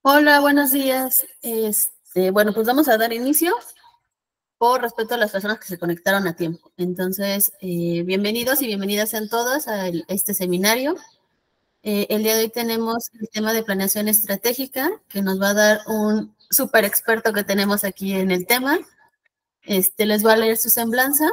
Hola, buenos días. Bueno, pues vamos a dar inicio por respeto a las personas que se conectaron a tiempo. Entonces, bienvenidos y bienvenidas sean todas a este seminario. El día de hoy tenemos el tema de planeación estratégica, que nos va a dar un súper experto que tenemos aquí en el tema. Les voy a leer su semblanza.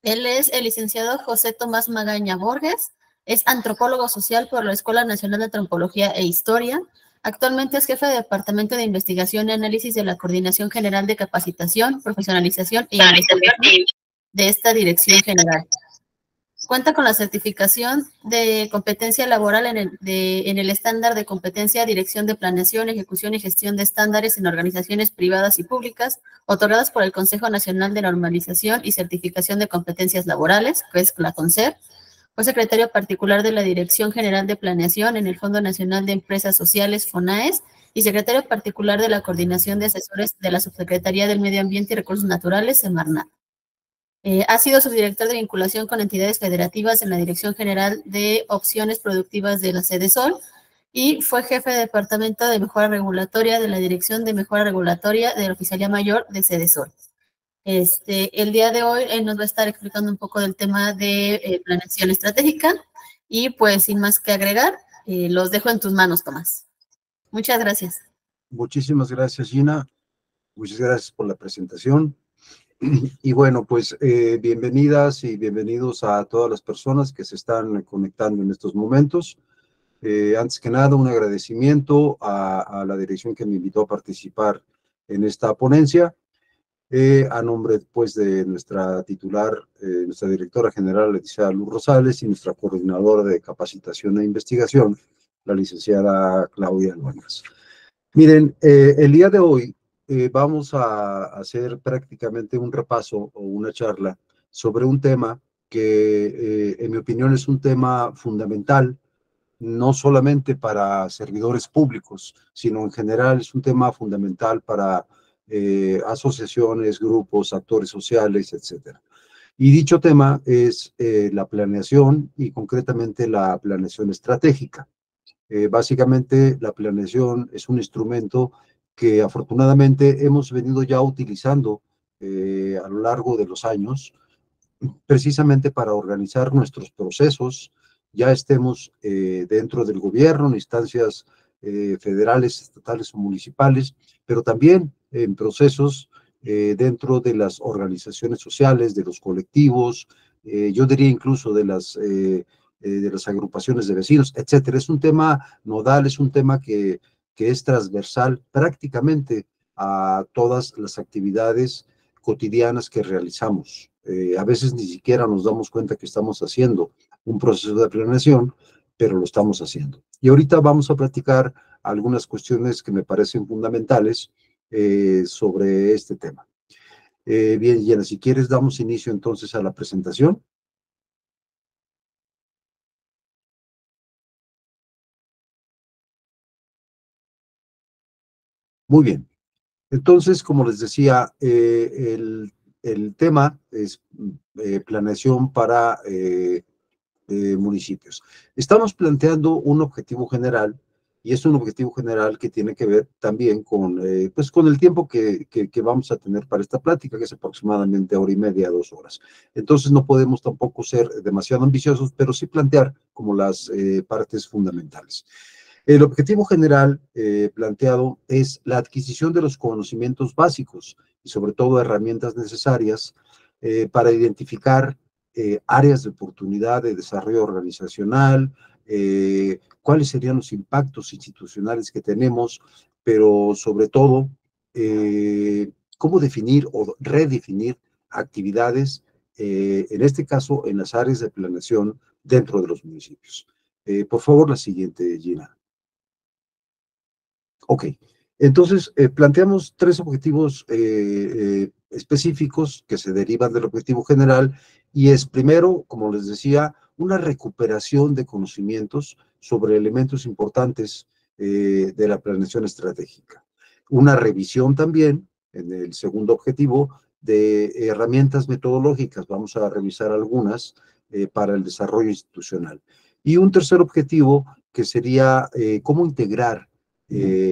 Él es el licenciado José Tomás Magaña Borges, es antropólogo social por la Escuela Nacional de Antropología e Historia. Actualmente es jefe de Departamento de Investigación y Análisis de la Coordinación General de Capacitación, Profesionalización e Investigación de esta Dirección General. Cuenta con la certificación de competencia laboral en el estándar de competencia, dirección de planeación, ejecución y gestión de estándares en organizaciones privadas y públicas, otorgadas por el Consejo Nacional de Normalización y Certificación de Competencias Laborales, que es la CONCER. Fue secretario particular de la Dirección General de Planeación en el Fondo Nacional de Empresas Sociales, FONAES, y secretario particular de la Coordinación de Asesores de la Subsecretaría del Medio Ambiente y Recursos Naturales, Semarnat. Ha sido subdirector de vinculación con entidades federativas en la Dirección General de Opciones Productivas de la Sedesol y fue jefe de Departamento de Mejora Regulatoria de la Dirección de Mejora Regulatoria de la Oficialía Mayor de Sedesol. El día de hoy nos va a estar explicando un poco del tema de planeación estratégica y pues sin más que agregar, los dejo en tus manos, Tomás. Muchas gracias. Muchísimas gracias, Gina. Muchas gracias por la presentación. Y bueno, pues bienvenidas y bienvenidos a todas las personas que se están conectando en estos momentos. Antes que nada, un agradecimiento a la dirección que me invitó a participar en esta ponencia, a nombre pues de nuestra titular, nuestra directora general, la licenciada Luz Rosales, y nuestra coordinadora de capacitación e investigación, la licenciada Claudia Luenas. Miren, el día de hoy vamos a hacer prácticamente un repaso o una charla sobre un tema que, en mi opinión, es un tema fundamental, no solamente para servidores públicos, sino en general es un tema fundamental para asociaciones, grupos, actores sociales, etcétera. Y dicho tema es la planeación y concretamente la planeación estratégica. Básicamente, la planeación es un instrumento que afortunadamente hemos venido ya utilizando a lo largo de los años, precisamente para organizar nuestros procesos, ya estemos dentro del gobierno, en instancias federales, estatales o municipales, pero también en procesos dentro de las organizaciones sociales, de los colectivos, yo diría incluso de las agrupaciones de vecinos, etcétera. Es un tema nodal, es un tema que es transversal prácticamente a todas las actividades cotidianas que realizamos. A veces ni siquiera nos damos cuenta que estamos haciendo un proceso de planeación, pero lo estamos haciendo. Y ahorita vamos a platicar algunas cuestiones que me parecen fundamentales sobre este tema. Bien, Yana, si quieres damos inicio entonces a la presentación. Muy bien. Entonces, como les decía, el tema es planeación para municipios. Estamos planteando un objetivo general y es un objetivo general que tiene que ver también con, pues con el tiempo que vamos a tener para esta plática, que es aproximadamente hora y media, 2 horas. Entonces no podemos tampoco ser demasiado ambiciosos, pero sí plantear como las partes fundamentales. El objetivo general planteado es la adquisición de los conocimientos básicos y sobre todo herramientas necesarias para identificar áreas de oportunidad de desarrollo organizacional, cuáles serían los impactos institucionales que tenemos, pero sobre todo, cómo definir o redefinir actividades, en este caso, en las áreas de planeación dentro de los municipios. Por favor, la siguiente, Gina. Ok, entonces planteamos 3 objetivos específicos que se derivan del objetivo general y es primero, como les decía, una recuperación de conocimientos sobre elementos importantes de la planeación estratégica. Una revisión también, en el segundo objetivo, de herramientas metodológicas. Vamos a revisar algunas para el desarrollo institucional. Y un tercer objetivo que sería cómo integrar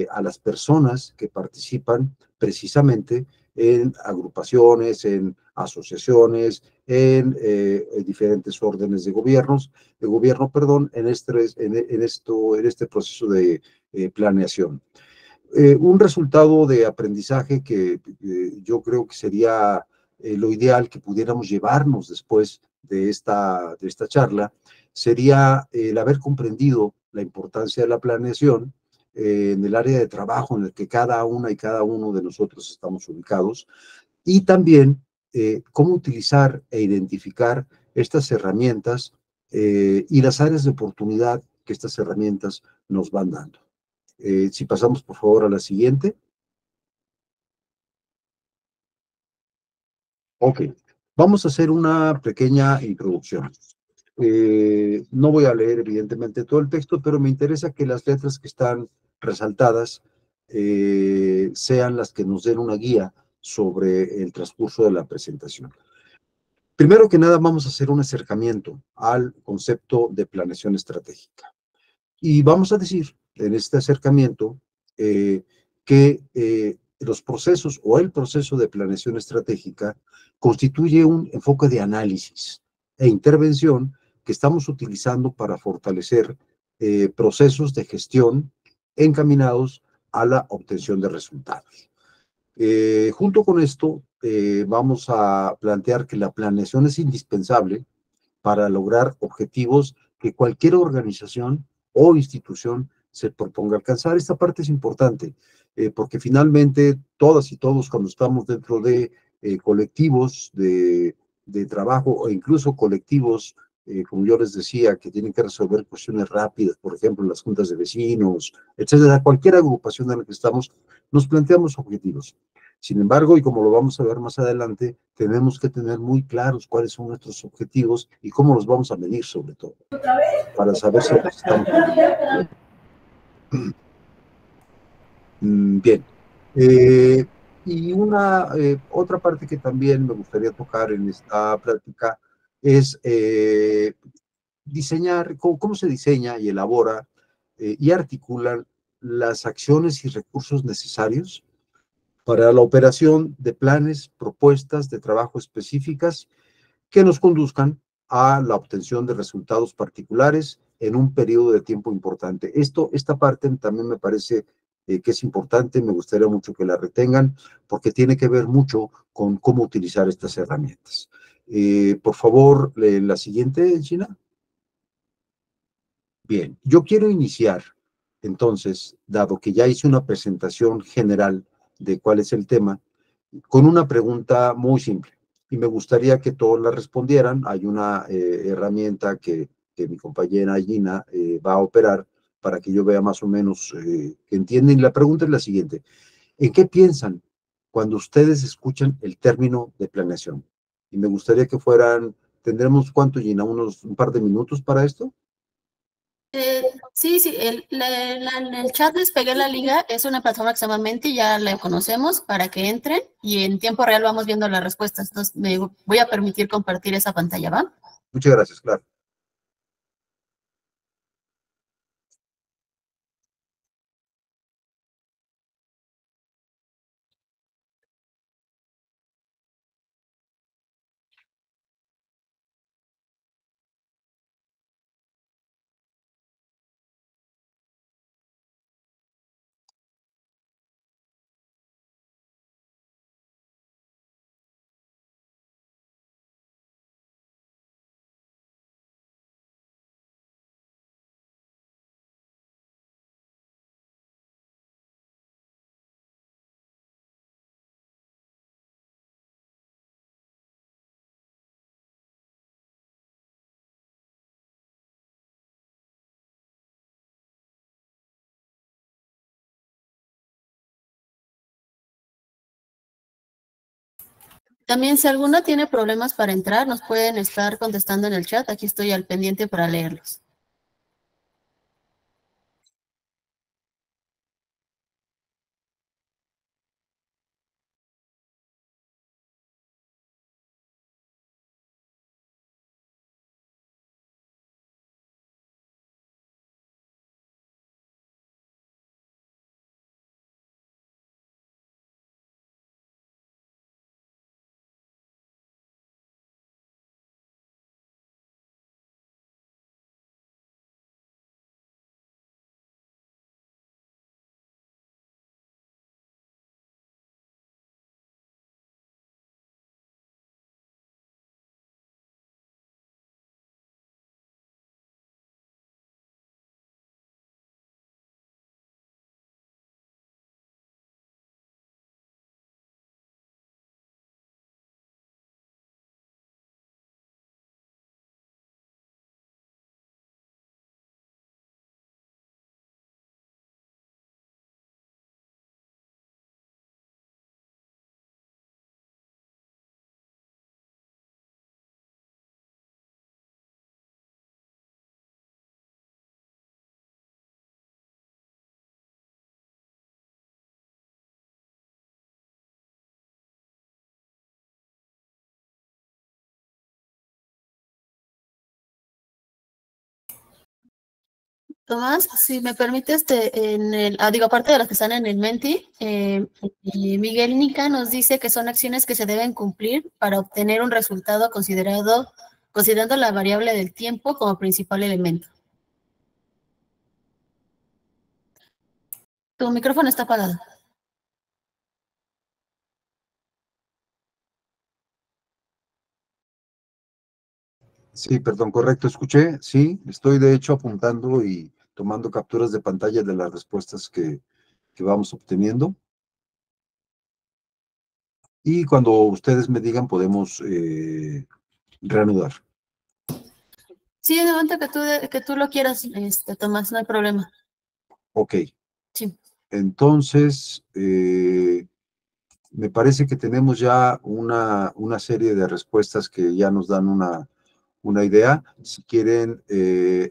a las personas que participan precisamente en agrupaciones, en asociaciones, en diferentes órdenes de gobierno, perdón, en este proceso de planeación. Un resultado de aprendizaje que yo creo que sería lo ideal que pudiéramos llevarnos después de esta charla, sería el haber comprendido la importancia de la planeación en el área de trabajo en el que cada una y cada uno de nosotros estamos ubicados, y también cómo utilizar e identificar estas herramientas y las áreas de oportunidad que estas herramientas nos van dando. Si pasamos por favor a la siguiente. Ok, vamos a hacer una pequeña introducción. No voy a leer evidentemente todo el texto, pero me interesa que las letras que están resaltadas sean las que nos den una guía sobre el transcurso de la presentación. Primero que nada, vamos a hacer un acercamiento al concepto de planeación estratégica. Y vamos a decir en este acercamiento que los procesos o el proceso de planeación estratégica constituye un enfoque de análisis e intervención que estamos utilizando para fortalecer procesos de gestión encaminados a la obtención de resultados. Junto con esto, vamos a plantear que la planeación es indispensable para lograr objetivos que cualquier organización o institución se proponga alcanzar. Esta parte es importante, porque finalmente todas y todos cuando estamos dentro de colectivos de trabajo o incluso colectivos, como yo les decía, que tienen que resolver cuestiones rápidas, por ejemplo, las juntas de vecinos, etcétera, cualquier agrupación en la que estamos, nos planteamos objetivos. Sin embargo, y como lo vamos a ver más adelante, tenemos que tener muy claros cuáles son nuestros objetivos y cómo los vamos a medir sobre todo, para saber si los estamos cumpliendo. Bien. Y una otra parte que también me gustaría tocar en esta plática es diseñar, cómo se diseña y elabora y articulan las acciones y recursos necesarios para la operación de planes, propuestas de trabajo específicas que nos conduzcan a la obtención de resultados particulares en un periodo de tiempo importante. Esta parte también me parece que es importante, me gustaría mucho que la retengan, porque tiene que ver mucho con cómo utilizar estas herramientas. Por favor, la siguiente, Gina. Bien, yo quiero iniciar, entonces, dado que ya hice una presentación general de cuál es el tema, con una pregunta muy simple. Y me gustaría que todos la respondieran. Hay una herramienta que mi compañera Gina va a operar para que yo vea más o menos que entienden. La pregunta es la siguiente. ¿En qué piensan cuando ustedes escuchan el término de planeación? Y me gustaría que fueran, ¿tendremos cuánto, Gina? Un par de minutos para esto? Sí, sí, en el chat les pegué la liga, es una plataforma que se llama Menti, ya la conocemos, para que entren y en tiempo real vamos viendo las respuestas. Entonces, me voy a permitir compartir esa pantalla, ¿va? Muchas gracias, claro. También si alguno tiene problemas para entrar, nos pueden estar contestando en el chat, aquí estoy al pendiente para leerlos. Tomás, si me permites, digo, aparte de las que están en el Menti, y Miguel Nica nos dice que son acciones que se deben cumplir para obtener un resultado considerando la variable del tiempo como principal elemento. Tu micrófono está apagado. Sí, perdón, correcto, escuché, sí, estoy de hecho apuntando y tomando capturas de pantalla de las respuestas que vamos obteniendo. Y cuando ustedes me digan, podemos reanudar. Sí, de momento que tú lo quieras, Tomás, no hay problema. Ok. Sí. Entonces, me parece que tenemos ya una serie de respuestas que ya nos dan una idea. Si quieren,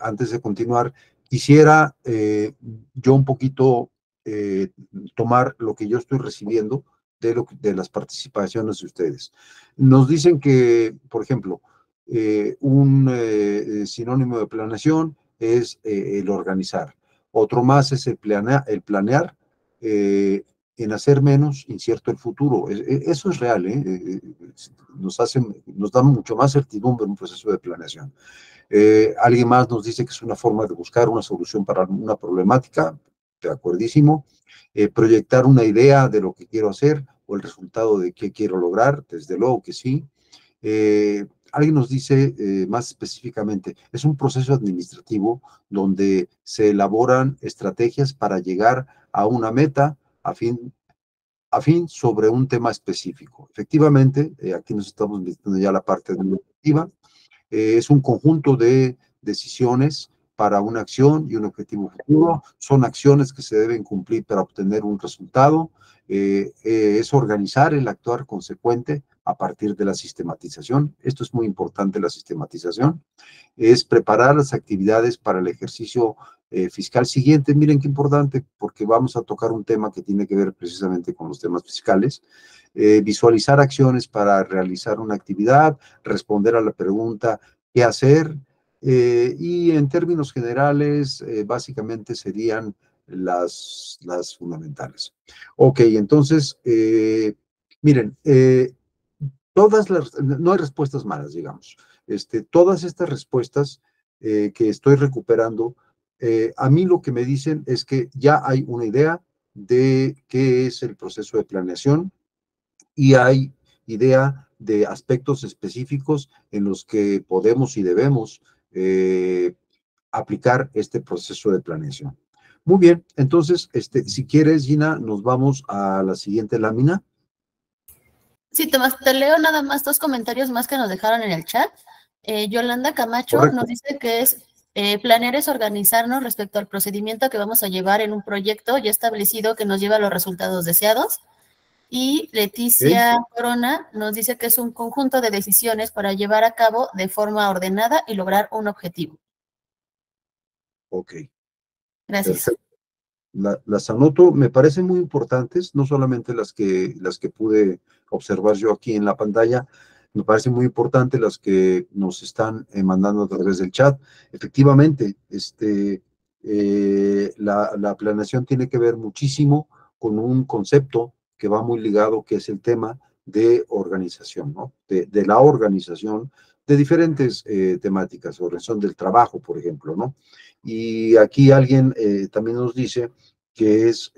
antes de continuar, quisiera yo un poquito tomar lo que yo estoy recibiendo de las participaciones de ustedes. Nos dicen que, por ejemplo, un sinónimo de planeación es el organizar. Otro más es el planear, en hacer menos incierto el futuro. Eso es real, ¿eh? Nos da mucho más certidumbre en un proceso de planeación. Alguien más nos dice que es una forma de buscar una solución para una problemática, de acuerdísimo. Proyectar una idea de lo que quiero hacer o el resultado de qué quiero lograr, desde luego que sí. Alguien nos dice más específicamente, es un proceso administrativo donde se elaboran estrategias para llegar a una meta a fin sobre un tema específico. Efectivamente, aquí nos estamos metiendo ya la parte administrativa, es un conjunto de decisiones para una acción y un objetivo futuro. Son acciones que se deben cumplir para obtener un resultado. Es organizar el actuar consecuente a partir de la sistematización. Esto es muy importante, la sistematización. Es preparar las actividades para el ejercicio fiscal siguiente. Miren qué importante, porque vamos a tocar un tema que tiene que ver precisamente con los temas fiscales. Visualizar acciones para realizar una actividad, responder a la pregunta qué hacer, y en términos generales, básicamente serían las fundamentales. Ok, entonces, miren, no hay respuestas malas, digamos. Todas estas respuestas que estoy recuperando, a mí lo que me dicen es que ya hay una idea de qué es el proceso de planeación y hay idea de aspectos específicos en los que podemos y debemos aplicar este proceso de planeación. Muy bien, entonces, si quieres, Gina, nos vamos a la siguiente lámina. Sí, Tomás, te leo nada más 2 comentarios más que nos dejaron en el chat. Yolanda Camacho Correcto. nos dice que planear es organizarnos respecto al procedimiento que vamos a llevar en un proyecto ya establecido que nos lleva a los resultados deseados. Y Leticia Corona nos dice que es un conjunto de decisiones para llevar a cabo de forma ordenada y lograr un objetivo. Ok. Gracias. Perfecto. Las anoto, me parecen muy importantes, no solamente las que pude observar yo aquí en la pantalla, me parecen muy importantes las que nos están mandando a través del chat. Efectivamente, la planeación tiene que ver muchísimo con un concepto que va muy ligado, que es el tema de organización, ¿no? De la organización de diferentes temáticas, organización del trabajo, por ejemplo, ¿no? Y aquí alguien también nos dice que es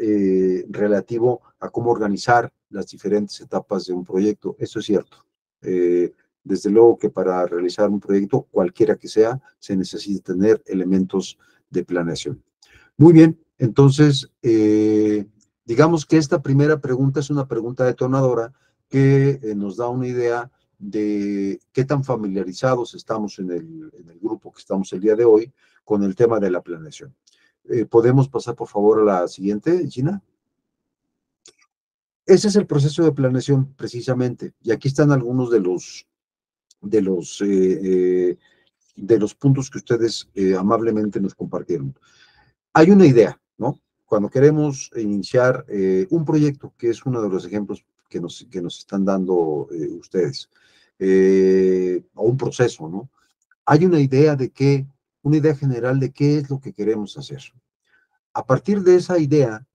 relativo a cómo organizar las diferentes etapas de un proyecto. Eso es cierto. Desde luego que para realizar un proyecto, cualquiera que sea, se necesita tener elementos de planeación. Muy bien, entonces, digamos que esta primera pregunta es una pregunta detonadora que nos da una idea de qué tan familiarizados estamos en el grupo que estamos el día de hoy con el tema de la planeación. ¿Podemos pasar, por favor, a la siguiente, Gina? Ese es el proceso de planeación, precisamente, y aquí están algunos de los, eh, eh, de los puntos que ustedes amablemente nos compartieron. Hay una idea, ¿no? Cuando queremos iniciar un proyecto, que es uno de los ejemplos que nos están dando ustedes, o un proceso, ¿no? Hay una idea de qué una idea general de qué es lo que queremos hacer. A partir de esa idea,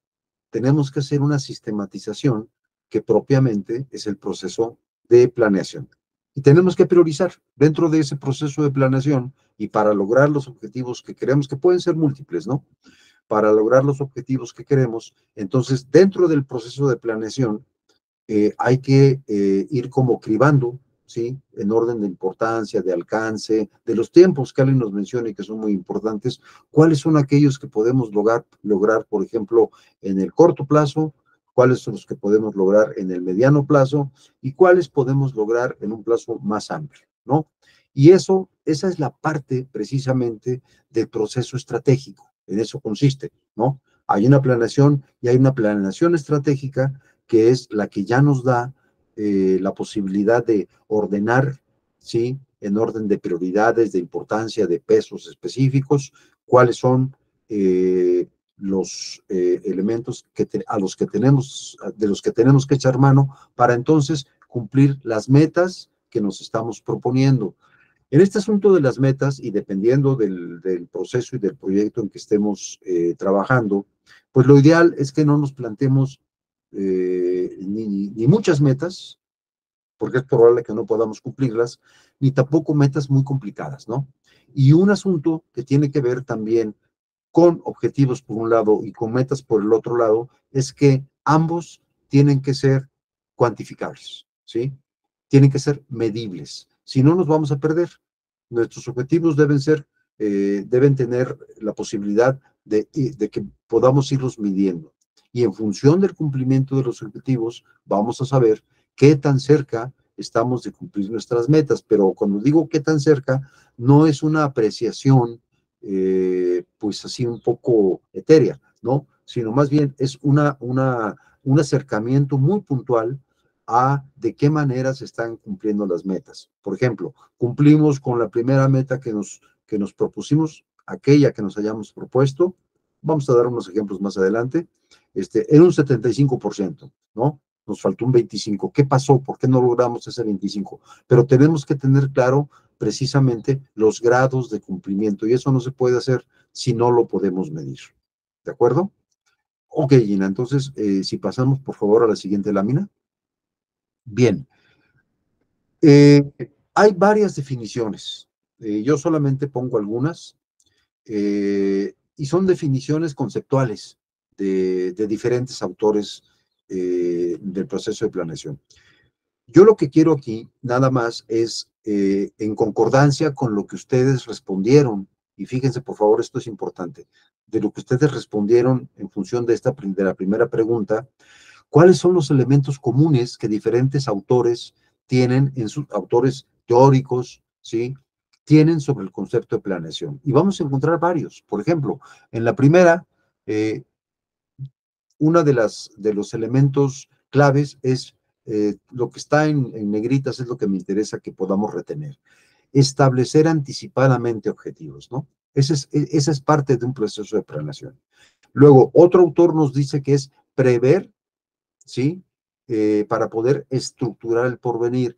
tenemos que hacer una sistematización que propiamente es el proceso de planeación. Y tenemos que priorizar dentro de ese proceso de planeación y para lograr los objetivos que queremos, que pueden ser múltiples, ¿no? Para lograr los objetivos que queremos, entonces dentro del proceso de planeación hay que ir como cribando, ¿sí? En orden de importancia, de alcance, de los tiempos que alguien nos menciona y que son muy importantes, cuáles son aquellos que podemos lograr, por ejemplo, en el corto plazo, cuáles son los que podemos lograr en el mediano plazo y cuáles podemos lograr en un plazo más amplio, ¿no? Y esa es la parte precisamente del proceso estratégico, en eso consiste, ¿no? Hay una planeación y hay una planeación estratégica que es la que ya nos da la posibilidad de ordenar, ¿sí? En orden de prioridades, de importancia, de pesos específicos, cuáles son los elementos a los que tenemos, de los que tenemos que echar mano para entonces cumplir las metas que nos estamos proponiendo. En este asunto de las metas y dependiendo del proceso y del proyecto en que estemos trabajando, pues lo ideal es que no nos planteemos ni muchas metas, porque es probable que no podamos cumplirlas, ni tampoco metas muy complicadas, ¿no? Y un asunto que tiene que ver también con objetivos por un lado y con metas por el otro lado, es que ambos tienen que ser cuantificables, ¿sí? Tienen que ser medibles. Si no, nos vamos a perder. Nuestros objetivos deben tener la posibilidad de que podamos irlos midiendo. Y en función del cumplimiento de los objetivos, vamos a saber qué tan cerca estamos de cumplir nuestras metas. Pero cuando digo qué tan cerca, no es una apreciación pues así un poco etérea, ¿no? Sino más bien es un acercamiento muy puntual a de qué manera se están cumpliendo las metas. Por ejemplo, cumplimos con la primera meta que nos propusimos, aquella que nos hayamos propuesto, vamos a dar unos ejemplos más adelante, en un 75%, ¿no? Nos faltó un 25%. ¿Qué pasó? ¿Por qué no logramos ese 25%? Pero tenemos que tener claro precisamente los grados de cumplimiento y eso no se puede hacer si no lo podemos medir. ¿De acuerdo? Ok, Gina, entonces, si pasamos por favor a la siguiente lámina. Bien, eh, hay varias definiciones. Yo solamente pongo algunas y son definiciones conceptuales de diferentes autores del proceso de planeación. Yo lo que quiero aquí nada más es, en concordancia con lo que ustedes respondieron, y fíjense por favor, esto es importante, de lo que ustedes respondieron en función de la primera pregunta, ¿cuáles son los elementos comunes que diferentes autores tienen en sus autores teóricos, ¿sí? Tienen sobre el concepto de planeación? Y vamos a encontrar varios. Por ejemplo, en la primera, eh, una de los elementos claves es lo que está en negritas, es lo que me interesa que podamos retener. Establecer anticipadamente objetivos, ¿no? Esa es parte de un proceso de planeación. Luego, otro autor nos dice que es prever, ¿sí? Para poder estructurar el porvenir.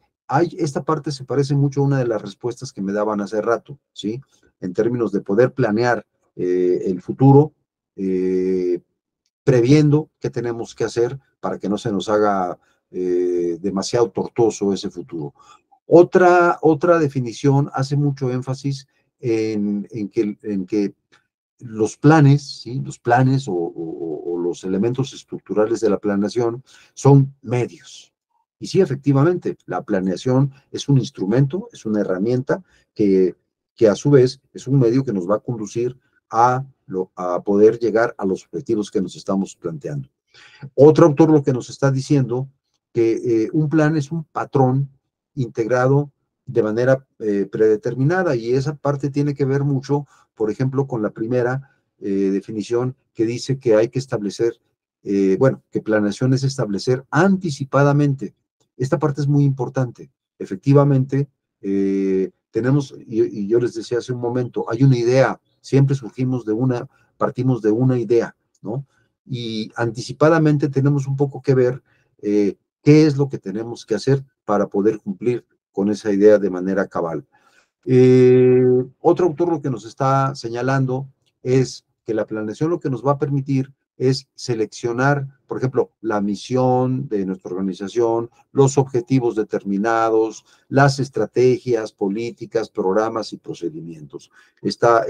Esta parte se parece mucho a una de las respuestas que me daban hace rato, ¿sí? En términos de poder planear el futuro, previendo qué tenemos que hacer para que no se nos haga demasiado tortuoso ese futuro. Otra definición hace mucho énfasis en que los planes, ¿sí? Los planes o los elementos estructurales de la planeación son medios. Y sí, efectivamente, la planeación es un instrumento, es una herramienta que a su vez es un medio que nos va a conducir a poder llegar a los objetivos que nos estamos planteando. Otro autor lo que nos está diciendo que un plan es un patrón integrado de manera predeterminada y esa parte tiene que ver mucho, por ejemplo, con la primera definición que dice que hay que establecer, bueno, que planeación es establecer anticipadamente. Esta parte es muy importante. Efectivamente, tenemos, y yo les decía hace un momento, hay una idea, siempre partimos de una idea, ¿no? Y anticipadamente tenemos un poco que ver qué es lo que tenemos que hacer para poder cumplir con esa idea de manera cabal. Otro autor lo que nos está señalando es que la planeación lo que nos va a permitir es seleccionar, por ejemplo, la misión de nuestra organización, los objetivos determinados, las estrategias, políticas, programas y procedimientos. Esta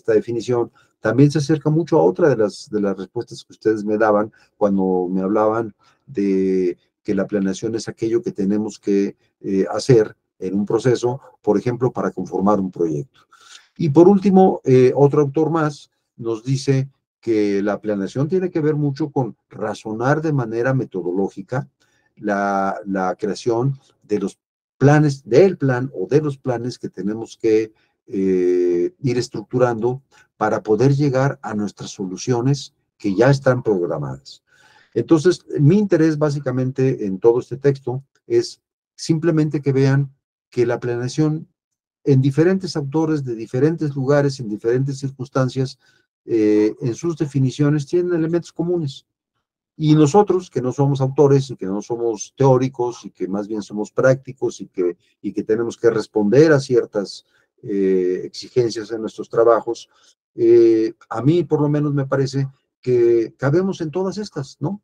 definición también se acerca mucho a otra de las respuestas que ustedes me daban cuando me hablaban de que la planeación es aquello que tenemos que hacer en un proceso, por ejemplo, para conformar un proyecto. Y por último, otro autor más nos dice que la planeación tiene que ver mucho con razonar de manera metodológica la creación de los planes, del plan o de los planes que tenemos que ir estructurando para poder llegar a nuestras soluciones que ya están programadas. Entonces, mi interés básicamente en todo este texto es simplemente que vean que la planeación en diferentes autores de diferentes lugares, en diferentes circunstancias, en sus definiciones tienen elementos comunes. Y nosotros, que no somos autores y que no somos teóricos y que más bien somos prácticos y que tenemos que responder a ciertas exigencias en nuestros trabajos, a mí por lo menos me parece que cabemos en todas estas, ¿no?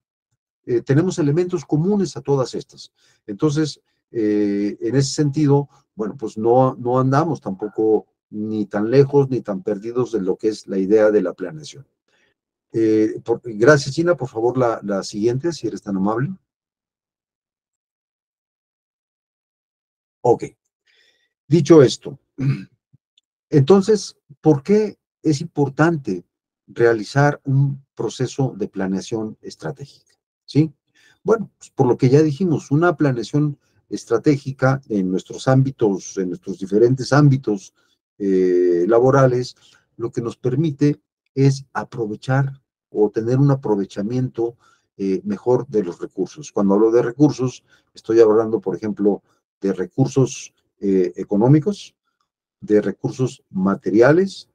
Tenemos elementos comunes a todas estas. Entonces, en ese sentido, bueno, pues no andamos tampoco ni tan lejos ni tan perdidos de lo que es la idea de la planeación. Gracias, Gina. Por favor, la siguiente, si eres tan amable. Ok. Dicho esto, entonces, ¿por qué es importante realizar un proceso de planeación estratégica? ¿Sí? Bueno, pues por lo que ya dijimos, una planeación estratégica en nuestros ámbitos, en nuestros diferentes ámbitos laborales, lo que nos permite es aprovechar o tener un aprovechamiento mejor de los recursos. Cuando hablo de recursos, estoy hablando, por ejemplo, de recursos económicos, de recursos materiales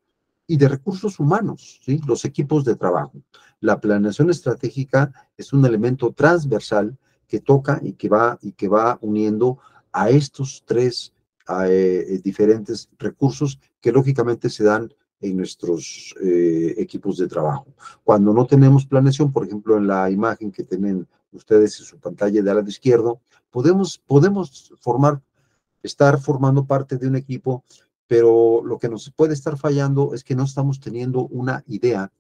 y de recursos humanos, ¿sí? Los equipos de trabajo. La planeación estratégica es un elemento transversal que toca y que va uniendo a estos tres diferentes recursos que lógicamente se dan en nuestros equipos de trabajo. Cuando no tenemos planeación, por ejemplo, en la imagen que tienen ustedes en su pantalla de lado izquierdo, podemos estar formando parte de un equipo, pero lo que nos puede estar fallando es que no estamos teniendo una idea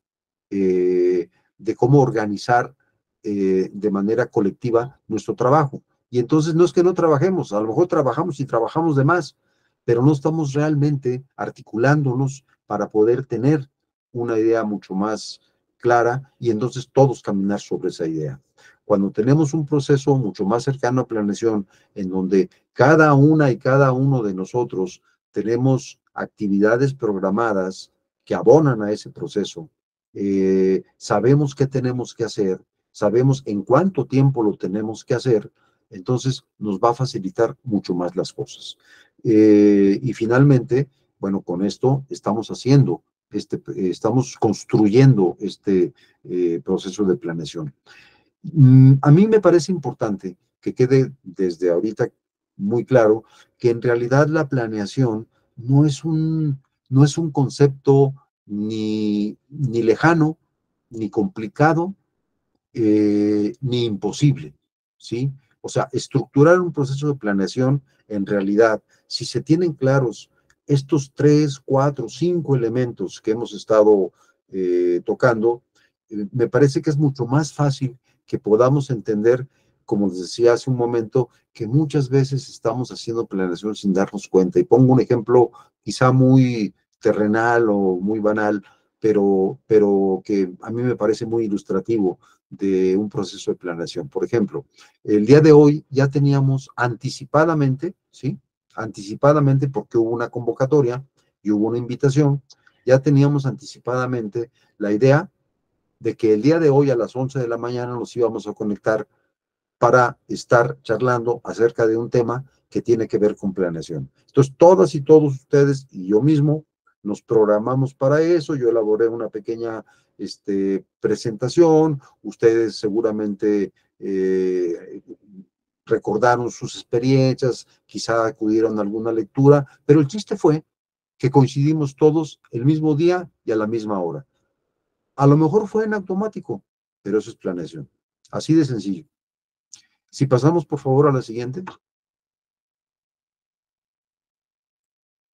de cómo organizar de manera colectiva nuestro trabajo. Y entonces no es que no trabajemos, a lo mejor trabajamos y trabajamos de más, pero no estamos realmente articulándonos para poder tener una idea mucho más clara y entonces todos caminar sobre esa idea. Cuando tenemos un proceso mucho más cercano a planeación, en donde cada una y cada uno de nosotros tenemos actividades programadas que abonan a ese proceso, sabemos qué tenemos que hacer, sabemos en cuánto tiempo lo tenemos que hacer, entonces nos va a facilitar mucho más las cosas. Y finalmente, bueno, con esto estamos haciendo, estamos construyendo este proceso de planeación. A mí me parece importante que quede desde ahorita muy claro que en realidad la planeación no es un concepto ni lejano, ni complicado, ni imposible, ¿sí? O sea, estructurar un proceso de planeación en realidad, si se tienen claros estos 3, 4, 5 elementos que hemos estado tocando, me parece que es mucho más fácil que podamos entender, como les decía hace un momento, que muchas veces estamos haciendo planeación sin darnos cuenta. Y pongo un ejemplo quizá muy terrenal o muy banal, pero que a mí me parece muy ilustrativo de un proceso de planeación. Por ejemplo, el día de hoy ya teníamos anticipadamente, ¿sí? Anticipadamente porque hubo una convocatoria y hubo una invitación, ya teníamos anticipadamente la idea de que el día de hoy a las 11 de la mañana nos íbamos a conectar para estar charlando acerca de un tema que tiene que ver con planeación. Entonces, todas y todos ustedes y yo mismo nos programamos para eso, yo elaboré una pequeña presentación, ustedes seguramente recordaron sus experiencias, quizá acudieron a alguna lectura, pero el chiste fue que coincidimos todos el mismo día y a la misma hora. A lo mejor fue en automático, pero eso es planeación. Así de sencillo. Si pasamos, por favor, a la siguiente.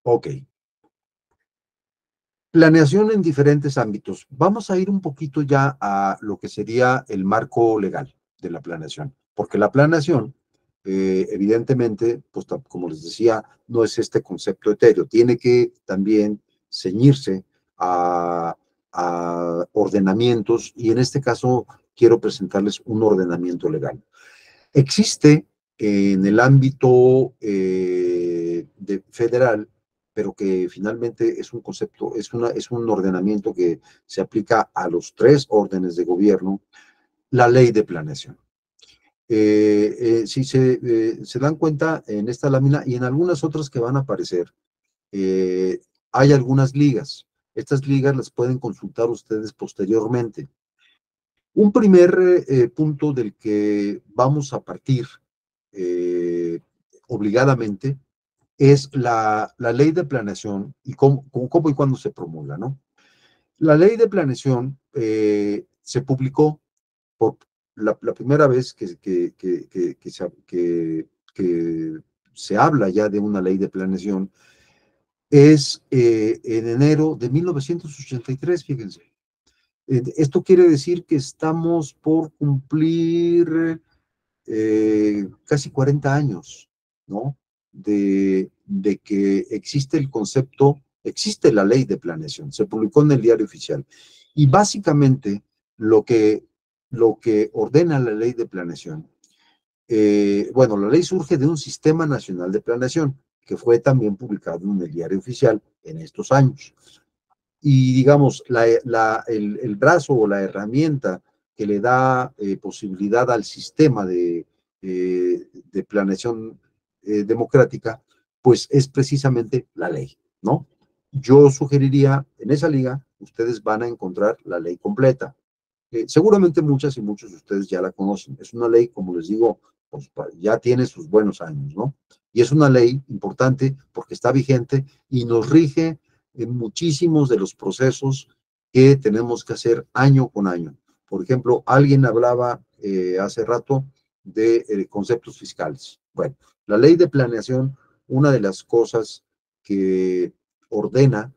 Ok. Planeación en diferentes ámbitos. Vamos a ir un poquito ya a lo que sería el marco legal de la planeación, porque la planeación, evidentemente, pues como les decía, no es este concepto etéreo, tiene que también ceñirse a ordenamientos y en este caso quiero presentarles un ordenamiento legal. Existe en el ámbito federal, pero que finalmente es un concepto, es un ordenamiento que se aplica a los tres órdenes de gobierno, la ley de planeación. Si se dan cuenta en esta lámina y en algunas otras que van a aparecer, hay algunas ligas. Estas ligas las pueden consultar ustedes posteriormente. Un primer punto del que vamos a partir obligadamente es la ley de planeación y cómo y cuándo se promulga, ¿no? La ley de planeación se publicó por la primera vez que se habla ya de una ley de planeación es en enero de 1983, fíjense. Esto quiere decir que estamos por cumplir casi 40 años, ¿no? De que existe el concepto, existe la ley de planeación, se publicó en el Diario Oficial. Y básicamente lo que ordena la ley de planeación, bueno, la ley surge de un sistema nacional de planeación que fue también publicado en el Diario Oficial en estos años. Y digamos, el brazo o la herramienta que le da posibilidad al sistema de planeación democrática, pues es precisamente la ley, ¿no? Yo sugeriría, en esa liga, ustedes van a encontrar la ley completa. Seguramente muchas y muchos de ustedes ya la conocen. Es una ley, como les digo, pues, ya tiene sus buenos años, ¿no? Y es una ley importante porque está vigente y nos rige en muchísimos de los procesos que tenemos que hacer año con año. Por ejemplo, alguien hablaba hace rato de conceptos fiscales. Bueno, la ley de planeación, una de las cosas que ordena,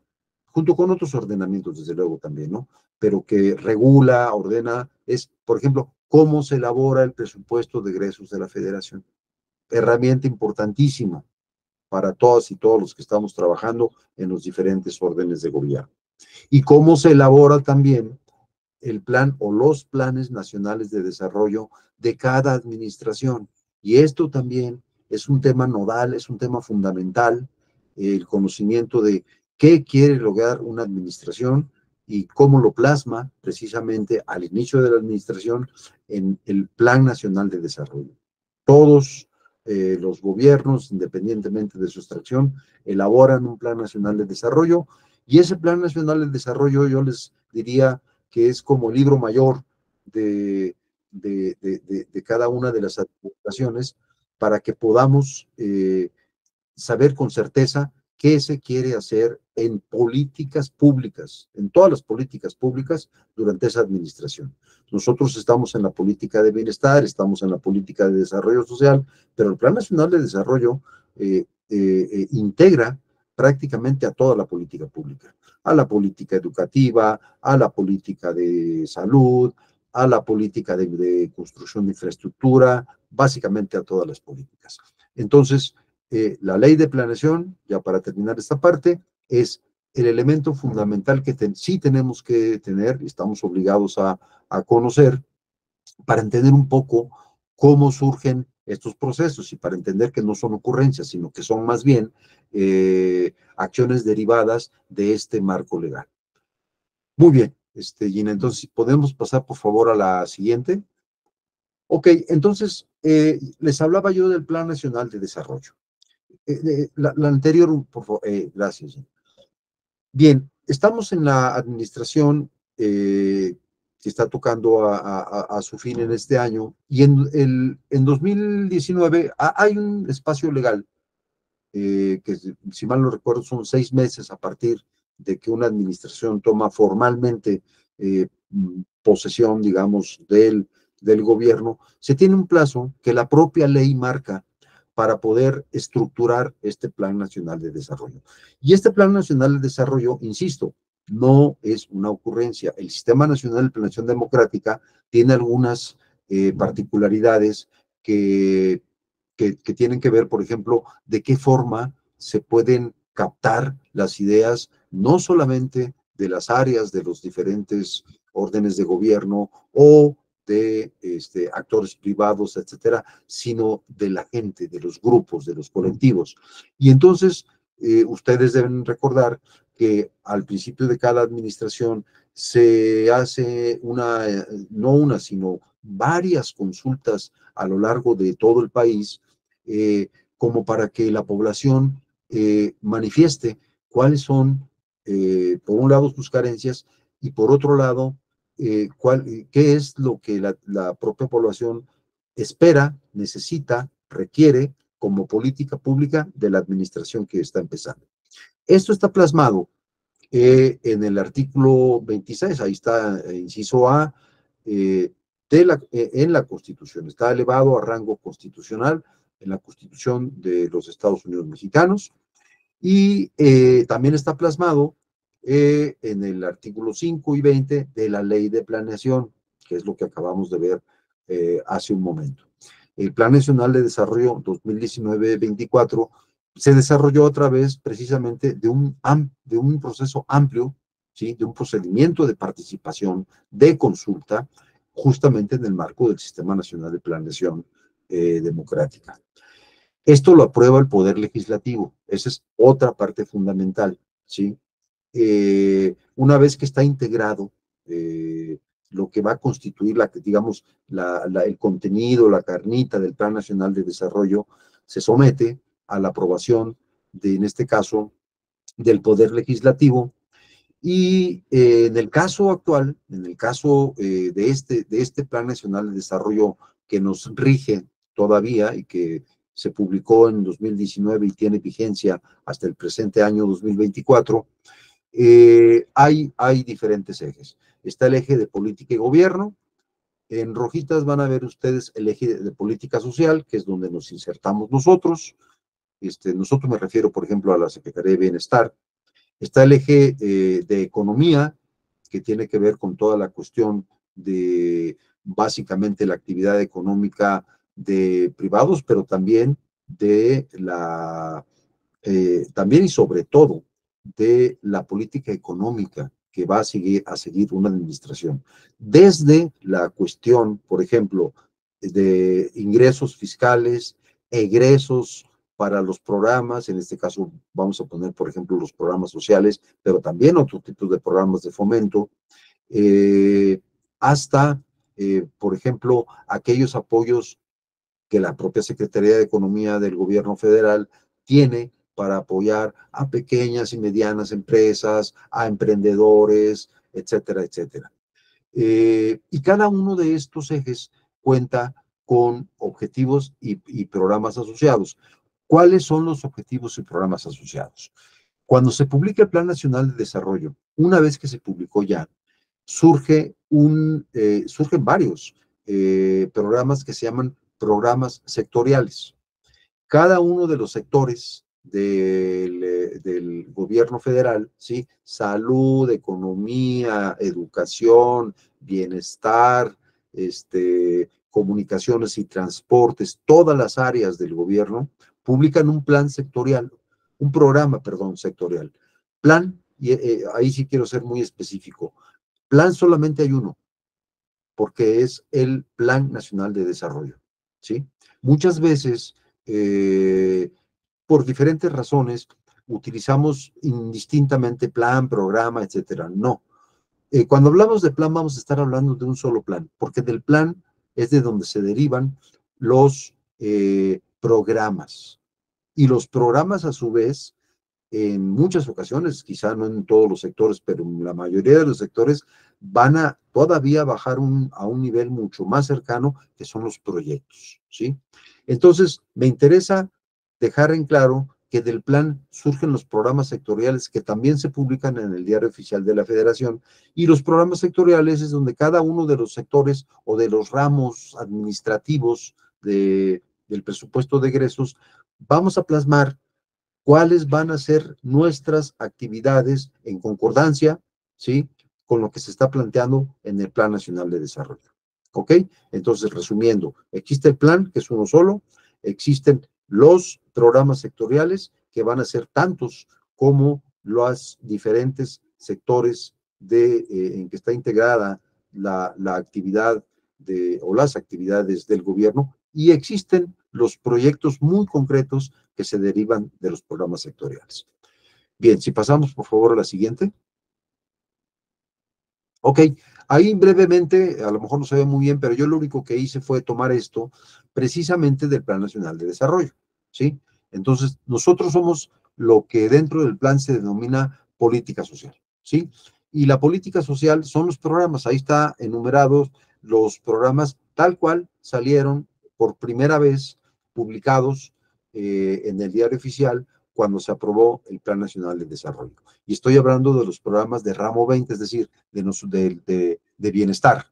junto con otros ordenamientos, desde luego también, ¿no? Pero que regula, ordena, es, por ejemplo, cómo se elabora el presupuesto de egresos de la federación. Herramienta importantísima para todas y todos los que estamos trabajando en los diferentes órdenes de gobierno. Y cómo se elabora también el plan o los planes nacionales de desarrollo de cada administración. Y esto también es un tema nodal, es un tema fundamental, el conocimiento de qué quiere lograr una administración y cómo lo plasma precisamente al inicio de la administración en el Plan Nacional de Desarrollo. Todos los gobiernos, independientemente de su extracción, elaboran un Plan Nacional de Desarrollo y ese Plan Nacional de Desarrollo yo les diría que es como el libro mayor de cada una de las administraciones para que podamos saber con certeza qué se quiere hacer en políticas públicas, en todas las políticas públicas durante esa administración. Nosotros estamos en la política de bienestar, estamos en la política de desarrollo social, pero el Plan Nacional de Desarrollo integra prácticamente a toda la política pública, a la política educativa, a la política de salud, a la política de construcción de infraestructura, básicamente a todas las políticas. Entonces, la ley de planeación, ya para terminar esta parte, es el elemento fundamental que sí tenemos que tener y estamos obligados a conocer para entender un poco cómo surgen estos procesos y para entender que no son ocurrencias, sino que son más bien acciones derivadas de este marco legal. Muy bien, Gina, entonces, ¿podemos pasar por favor a la siguiente? Ok, entonces, les hablaba yo del Plan Nacional de Desarrollo. La anterior, por favor, gracias. Bien, estamos en la administración que está tocando a su fin en este año. Y en 2019 hay un espacio legal que, si mal no recuerdo, son 6 meses a partir de que una administración toma formalmente posesión, digamos, del gobierno. Se tiene un plazo que la propia ley marca para poder estructurar este Plan Nacional de Desarrollo. Y este Plan Nacional de Desarrollo, insisto, no es una ocurrencia. El Sistema Nacional de Planeación Democrática tiene algunas particularidades que tienen que ver, por ejemplo, de qué forma se pueden captar las ideas, no solamente de las áreas de los diferentes órdenes de gobierno o de actores privados, etcétera, sino de la gente, de los grupos, de los colectivos. Y entonces, ustedes deben recordar que al principio de cada administración se hace no una, sino varias consultas a lo largo de todo el país, como para que la población manifieste cuáles son, por un lado, sus carencias y por otro lado, qué es lo que la propia población espera, necesita, requiere como política pública de la administración que está empezando. Esto está plasmado en el artículo 26, ahí está, inciso A, en la Constitución. Está elevado a rango constitucional en la Constitución de los Estados Unidos mexicanos y también está plasmado en el artículo 5 y 20 de la Ley de Planeación, que es lo que acabamos de ver hace un momento. El Plan Nacional de Desarrollo 2019-24 se desarrolló a través precisamente de un proceso amplio, ¿sí? De un procedimiento de participación, de consulta, justamente en el marco del Sistema Nacional de Planeación Democrática. Esto lo aprueba el Poder Legislativo, esa es otra parte fundamental, ¿sí? Una vez que está integrado lo que va a constituir digamos, el contenido, la carnita del Plan Nacional de Desarrollo, se somete a la aprobación en este caso, del Poder Legislativo. Y en el caso actual, en el caso de este Plan Nacional de Desarrollo que nos rige todavía y que se publicó en 2019 y tiene vigencia hasta el presente año 2024, hay diferentes ejes. Está el eje de política y gobierno. En rojitas van a ver ustedes el eje de política social, que es donde nos insertamos nosotros. Nosotros me refiero, por ejemplo, a la Secretaría de Bienestar. Está el eje de economía, que tiene que ver con toda la cuestión de básicamente la actividad económica de privados, pero también también y sobre todo de la política económica que va a seguir una administración. Desde la cuestión, por ejemplo, de ingresos fiscales, egresos para los programas, en este caso vamos a poner, por ejemplo, los programas sociales, pero también otro tipo de programas de fomento, hasta, por ejemplo, aquellos apoyos que la propia Secretaría de Economía del Gobierno Federal tiene para apoyar a pequeñas y medianas empresas, a emprendedores, etcétera, etcétera. Y cada uno de estos ejes cuenta con objetivos y programas asociados. ¿Cuáles son los objetivos y programas asociados? Cuando se publica el Plan Nacional de Desarrollo, una vez que se publicó ya, surgen varios programas que se llaman programas sectoriales. Cada uno de los sectores del gobierno federal, ¿sí? Salud, economía, educación, bienestar, comunicaciones y transportes, todas las áreas del gobierno publican un plan sectorial, un programa, perdón, sectorial. Plan, y ahí sí quiero ser muy específico, plan solamente hay uno, porque es el Plan Nacional de Desarrollo, ¿sí? Muchas veces, por diferentes razones, utilizamos indistintamente plan, programa, etcétera. No. Cuando hablamos de plan, vamos a estar hablando de un solo plan, porque del plan es de donde se derivan los programas. Y los programas, a su vez, en muchas ocasiones, quizá no en todos los sectores, pero en la mayoría de los sectores, van a todavía bajar a un nivel mucho más cercano, que son los proyectos, ¿sí? Entonces, me interesa dejar en claro que del plan surgen los programas sectoriales que también se publican en el Diario Oficial de la Federación, y los programas sectoriales es donde cada uno de los sectores o de los ramos administrativos del presupuesto de egresos vamos a plasmar cuáles van a ser nuestras actividades en concordancia, ¿sí? Con lo que se está planteando en el Plan Nacional de Desarrollo. ¿Ok? Entonces, resumiendo, existe el plan, que es uno solo, existen los programas sectoriales, que van a ser tantos como los diferentes sectores en que está integrada la actividad o las actividades del gobierno, y existen los proyectos muy concretos que se derivan de los programas sectoriales. Bien, si pasamos por favor a la siguiente. Ok, ahí brevemente, a lo mejor no se ve muy bien, pero yo lo único que hice fue tomar esto precisamente del Plan Nacional de Desarrollo, ¿sí? Entonces, nosotros somos lo que dentro del plan se denomina política social, ¿sí? Y la política social son los programas, ahí está enumerados los programas tal cual salieron por primera vez publicados en el Diario Oficial cuando se aprobó el Plan Nacional de Desarrollo. Y estoy hablando de los programas de ramo 20, es decir, de bienestar,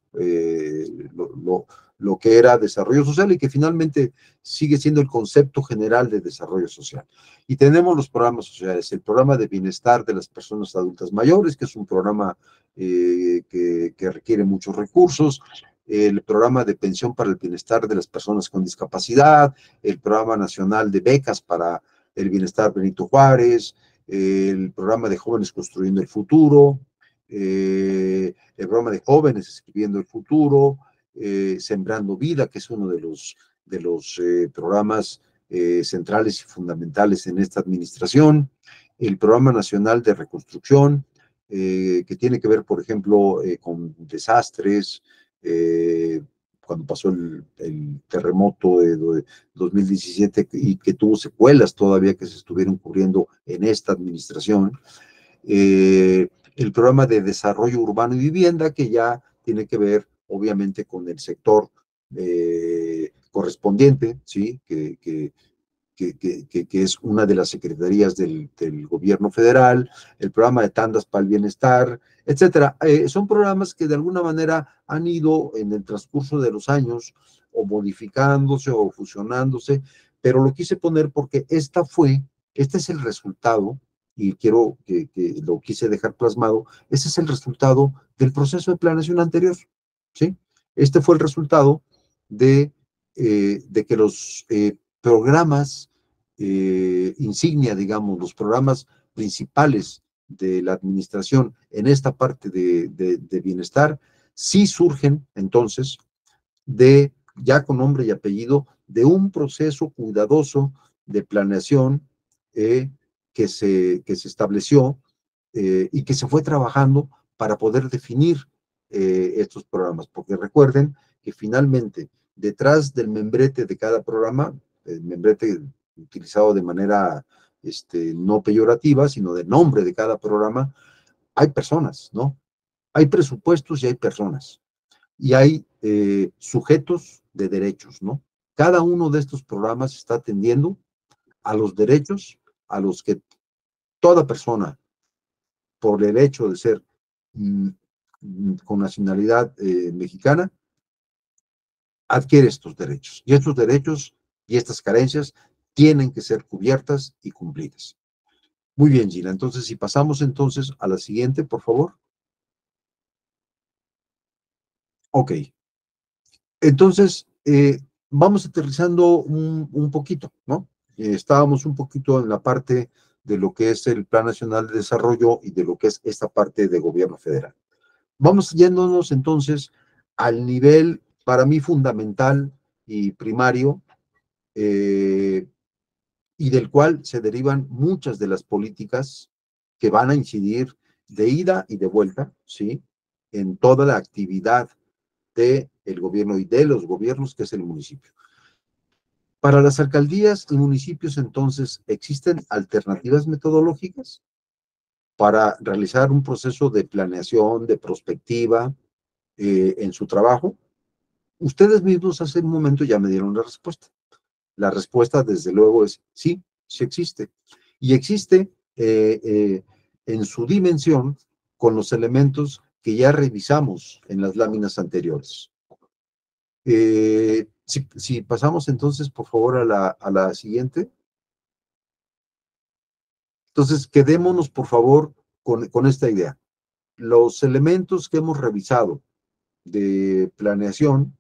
lo que era desarrollo social y que finalmente sigue siendo el concepto general de desarrollo social. Y tenemos los programas sociales, el programa de bienestar de las personas adultas mayores, que es un programa que requiere muchos recursos, el programa de pensión para el bienestar de las personas con discapacidad, el programa nacional de becas para el bienestar Benito Juárez, el programa de jóvenes construyendo el futuro, el programa de jóvenes escribiendo el futuro, Sembrando Vida, que es uno de los programas centrales y fundamentales en esta administración, el programa nacional de reconstrucción, que tiene que ver, por ejemplo, con desastres, cuando pasó el terremoto de 2017 y que tuvo secuelas todavía que se estuvieron cubriendo en esta administración. El programa de desarrollo urbano y vivienda, que ya tiene que ver, obviamente, con el sector correspondiente, ¿sí? Que es una de las secretarías del gobierno federal, el programa de tandas para el bienestar, etcétera. Son programas que de alguna manera han ido en el transcurso de los años o modificándose o fusionándose, pero lo quise poner porque este es el resultado, y quiero que lo quise dejar plasmado, ese es el resultado del proceso de planeación anterior, ¿sí? Este fue el resultado de que los programas insignia, digamos, los programas principales de la administración en esta parte de bienestar, sí surgen entonces ya con nombre y apellido, de un proceso cuidadoso de planeación que se estableció y que se fue trabajando para poder definir estos programas, porque recuerden que finalmente detrás del membrete de cada programa, el membrete utilizado de manera no peyorativa, sino del nombre de cada programa, hay personas, ¿no? Hay presupuestos y hay personas. Y hay sujetos de derechos, ¿no? Cada uno de estos programas está atendiendo a los derechos a los que toda persona, por el hecho de ser con nacionalidad mexicana, adquiere estos derechos. Y estos derechos y estas carencias tienen que ser cubiertas y cumplidas. Muy bien, Gina. Entonces, si pasamos entonces a la siguiente, por favor. Ok. Entonces, vamos aterrizando un poquito, ¿no? Estábamos un poquito en la parte de lo que es el Plan Nacional de Desarrollo y de lo que es esta parte de gobierno federal. Vamos yéndonos entonces al nivel, para mí, fundamental y primario, y del cual se derivan muchas de las políticas que van a incidir de ida y de vuelta, ¿sí? En toda la actividad del gobierno y de los gobiernos, que es el municipio. Para las alcaldías y municipios, entonces, ¿existen alternativas metodológicas para realizar un proceso de planeación, de prospectiva en su trabajo? Ustedes mismos hace un momento ya me dieron la respuesta. La respuesta, desde luego, es sí, sí existe. Y existe en su dimensión con los elementos que ya revisamos en las láminas anteriores. Si pasamos entonces, por favor, a la siguiente. Entonces, quedémonos, por favor, con esta idea. Los elementos que hemos revisado de planeación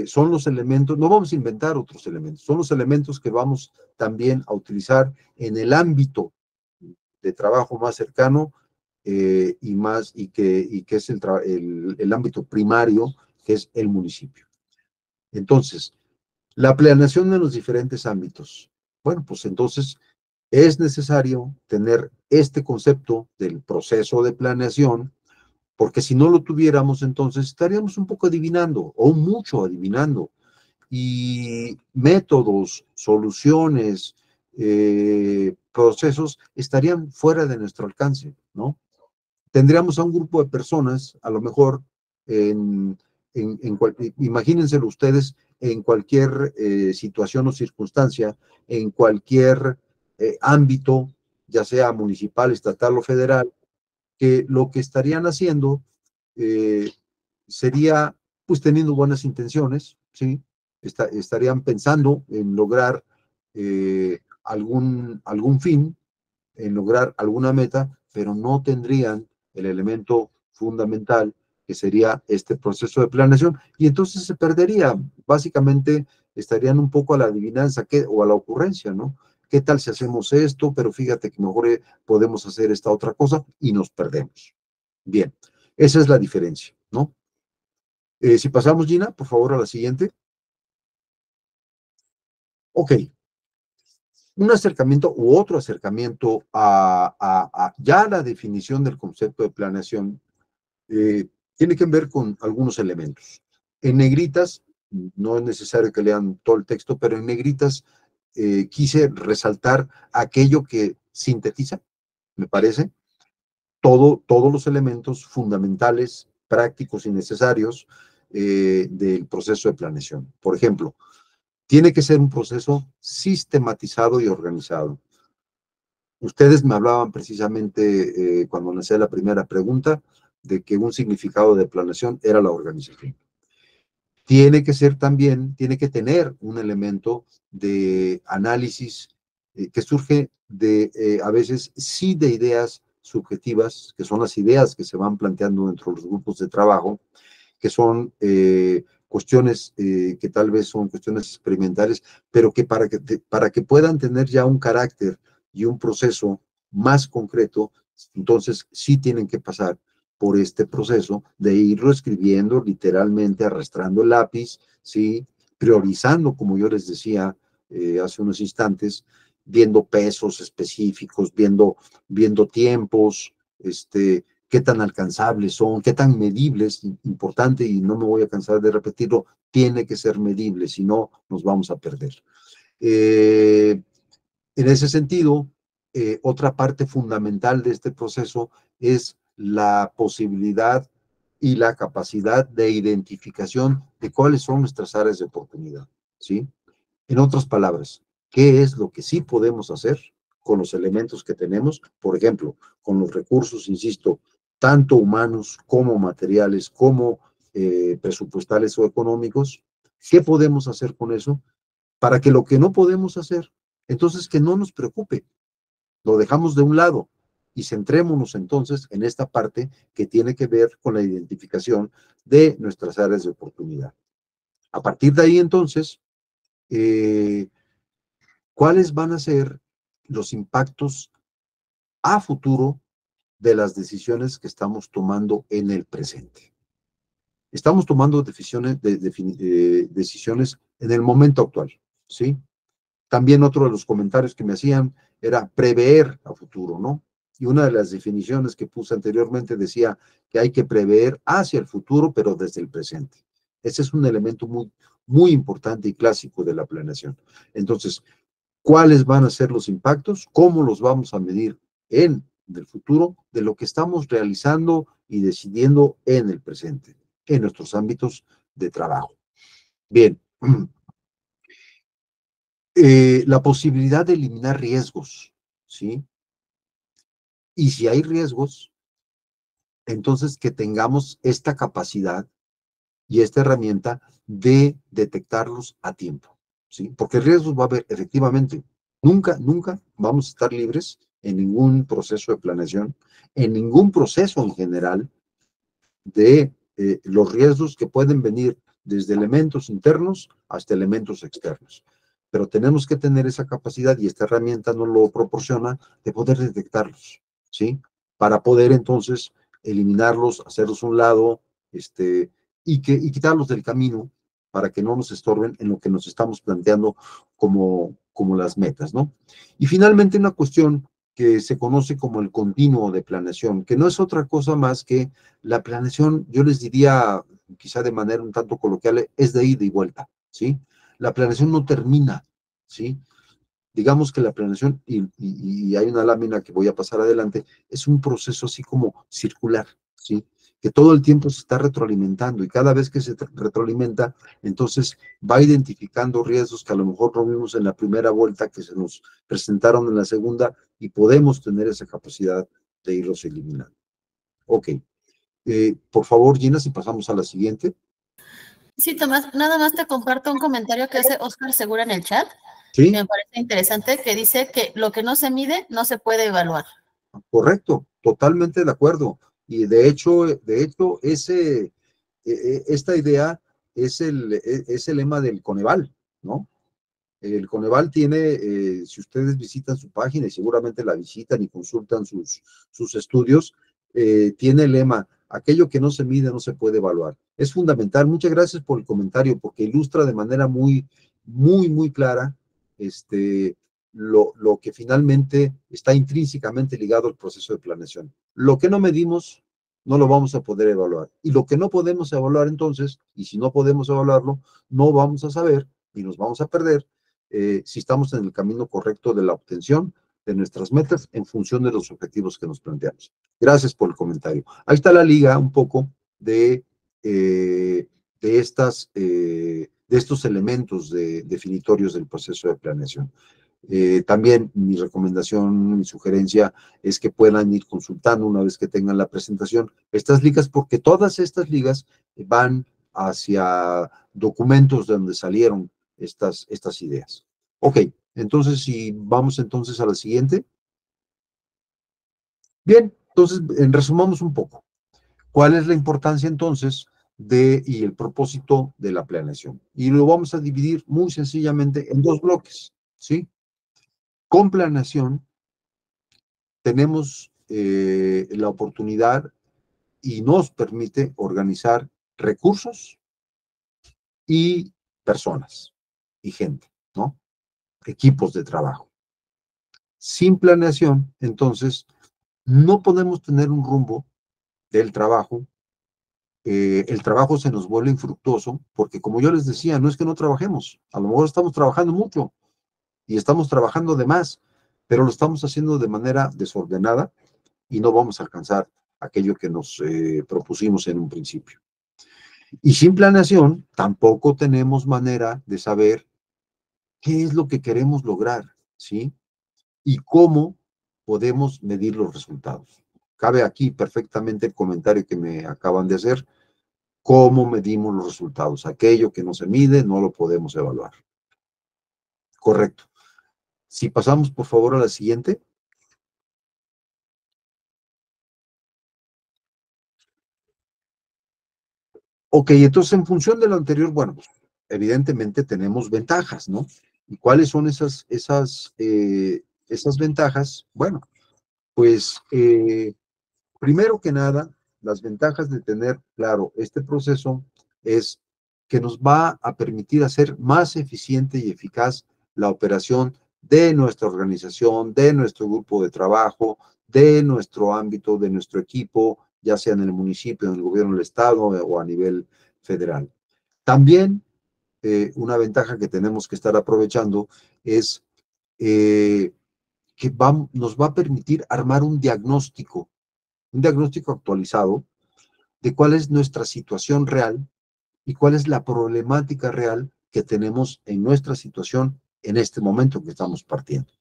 son los elementos, no vamos a inventar otros elementos, son los elementos que vamos también a utilizar en el ámbito de trabajo más cercano y que es el ámbito primario, que es el municipio. Entonces, la planeación en los diferentes ámbitos. Bueno, pues entonces es necesario tener este concepto del proceso de planeación, porque si no lo tuviéramos, entonces estaríamos un poco adivinando, o mucho adivinando, y métodos, soluciones, procesos estarían fuera de nuestro alcance, ¿no? Tendríamos a un grupo de personas, a lo mejor, imagínenselo ustedes, en cualquier situación o circunstancia, en cualquier ámbito, ya sea municipal, estatal o federal, que lo que estarían haciendo eh, sería, pues, teniendo buenas intenciones, ¿sí? Estarían pensando en lograr algún fin, en lograr alguna meta, pero no tendrían el elemento fundamental que sería este proceso de planeación, y entonces se perdería. Básicamente estarían un poco a la adivinanza o a la ocurrencia, ¿no? ¿Qué tal si hacemos esto? Pero fíjate que mejor podemos hacer esta otra cosa y nos perdemos. Bien, esa es la diferencia, ¿no? Si pasamos, Gina, por favor, a la siguiente. Ok, un acercamiento u otro acercamiento ya la definición del concepto de planeación tiene que ver con algunos elementos. En negritas, no es necesario que lean todo el texto, pero en negritas quise resaltar aquello que sintetiza, me parece, todos los elementos fundamentales, prácticos y necesarios del proceso de planeación. Por ejemplo, tiene que ser un proceso sistematizado y organizado. Ustedes me hablaban precisamente cuando me hacía la primera pregunta de que un significado de planeación era la organización. Tiene que ser también, tiene que tener un elemento de análisis que surge a veces sí de ideas subjetivas, que son las ideas que se van planteando dentro de los grupos de trabajo, que son cuestiones que tal vez son cuestiones experimentales, pero que para que puedan tener ya un carácter y un proceso más concreto, entonces sí tienen que pasar por este proceso de irlo escribiendo literalmente, arrastrando el lápiz, ¿sí? Priorizando, como yo les decía hace unos instantes, viendo pesos específicos, viendo tiempos, qué tan alcanzables son, qué tan medibles, importante, y no me voy a cansar de repetirlo, tiene que ser medible, si no nos vamos a perder. En ese sentido, otra parte fundamental de este proceso es la posibilidad y la capacidad de identificación de cuáles son nuestras áreas de oportunidad, ¿sí? En otras palabras, ¿qué es lo que sí podemos hacer con los elementos que tenemos? Por ejemplo, con los recursos, insisto, tanto humanos como materiales, como presupuestales o económicos. ¿Qué podemos hacer con eso? Para que lo que no podemos hacer, entonces que no nos preocupe, lo dejamos de un lado y centrémonos entonces en esta parte que tiene que ver con la identificación de nuestras áreas de oportunidad. A partir de ahí, entonces, ¿cuáles van a ser los impactos a futuro de las decisiones que estamos tomando en el presente? Estamos tomando decisiones en el momento actual, ¿sí? También otro de los comentarios que me hacían era prever a futuro, ¿no? Y una de las definiciones que puse anteriormente decía que hay que prever hacia el futuro, pero desde el presente. Ese es un elemento muy, muy importante y clásico de la planeación. Entonces, ¿cuáles van a ser los impactos? ¿Cómo los vamos a medir en el futuro de lo que estamos realizando y decidiendo en el presente, en nuestros ámbitos de trabajo? Bien, la posibilidad de eliminar riesgos, ¿sí? Y si hay riesgos, entonces que tengamos esta capacidad y esta herramienta de detectarlos a tiempo, ¿sí? Porque riesgos va a haber, efectivamente. Nunca, nunca vamos a estar libres en ningún proceso de planeación, en ningún proceso en general de los riesgos que pueden venir desde elementos internos hasta elementos externos. Pero tenemos que tener esa capacidad y esta herramienta nos lo proporciona de poder detectarlos, ¿sí? Para poder entonces eliminarlos, hacerlos a un lado, y quitarlos del camino para que no nos estorben en lo que nos estamos planteando como las metas, ¿no? Y finalmente una cuestión que se conoce como el continuo de planeación, que no es otra cosa más que la planeación, yo les diría, quizá de manera un tanto coloquial, es de ida y vuelta, ¿sí? La planeación no termina, ¿sí? Digamos que la planeación, y hay una lámina que voy a pasar adelante, es un proceso así como circular, ¿sí? Que todo el tiempo se está retroalimentando y cada vez que se retroalimenta, entonces va identificando riesgos que a lo mejor no vimos en la primera vuelta, que se nos presentaron en la segunda, y podemos tener esa capacidad de irlos eliminando. Ok. Por favor, Gina, si pasamos a la siguiente. Sí, Tomás, nada más te comparto un comentario que hace Oscar Segura en el chat, que Sí, me parece interesante, que dice que lo que no se mide no se puede evaluar. correcto, totalmente de acuerdo. Y de hecho, esta idea es el lema del Coneval, ¿no? El Coneval tiene, si ustedes visitan su página y seguramente la visitan y consultan sus estudios, tiene el lema, aquello que no se mide no se puede evaluar. Es fundamental. Muchas gracias por el comentario porque ilustra de manera muy, muy, muy clara lo que finalmente está intrínsecamente ligado al proceso de planeación. Lo que no medimos no lo vamos a poder evaluar. Y lo que no podemos evaluar entonces, y si no podemos evaluarlo, no vamos a saber y nos vamos a perder si estamos en el camino correcto de la obtención de nuestras metas en función de los objetivos que nos planteamos. Gracias por el comentario. Ahí está la liga un poco de estos elementos definitorios del proceso de planeación. También mi recomendación, mi sugerencia es que puedan ir consultando una vez que tengan la presentación estas ligas, porque todas estas ligas van hacia documentos de donde salieron estas ideas. Ok, entonces si vamos entonces a la siguiente. Bien, entonces resumamos un poco. ¿Cuál es la importancia entonces y el propósito de la planeación? Y lo vamos a dividir muy sencillamente en dos bloques, ¿sí? Con planeación tenemos la oportunidad y nos permite organizar recursos y personas y gente, ¿no? Equipos de trabajo. Sin planeación, entonces, no podemos tener un rumbo del trabajo. El trabajo se nos vuelve infructuoso porque, como yo les decía, no es que no trabajemos, a lo mejor estamos trabajando mucho y estamos trabajando de más, pero lo estamos haciendo de manera desordenada y no vamos a alcanzar aquello que nos propusimos en un principio. Y sin planeación, tampoco tenemos manera de saber qué es lo que queremos lograr, ¿sí? Y cómo podemos medir los resultados. Cabe aquí perfectamente el comentario que me acaban de hacer. ¿Cómo medimos los resultados? Aquello que no se mide no lo podemos evaluar. Correcto. Si pasamos, por favor, a la siguiente. Ok, entonces en función de lo anterior, bueno, pues, evidentemente tenemos ventajas, ¿no? ¿Y cuáles son esas ventajas? Bueno, pues primero que nada, las ventajas de tener, claro, este proceso es que nos va a permitir hacer más eficiente y eficaz la operación de nuestra organización, de nuestro grupo de trabajo, de nuestro ámbito, de nuestro equipo, ya sea en el municipio, en el gobierno del estado o a nivel federal. También una ventaja que tenemos que estar aprovechando es que nos va a permitir armar un diagnóstico actualizado de cuál es nuestra situación real y cuál es la problemática real que tenemos en nuestra situación en este momento que estamos partiendo.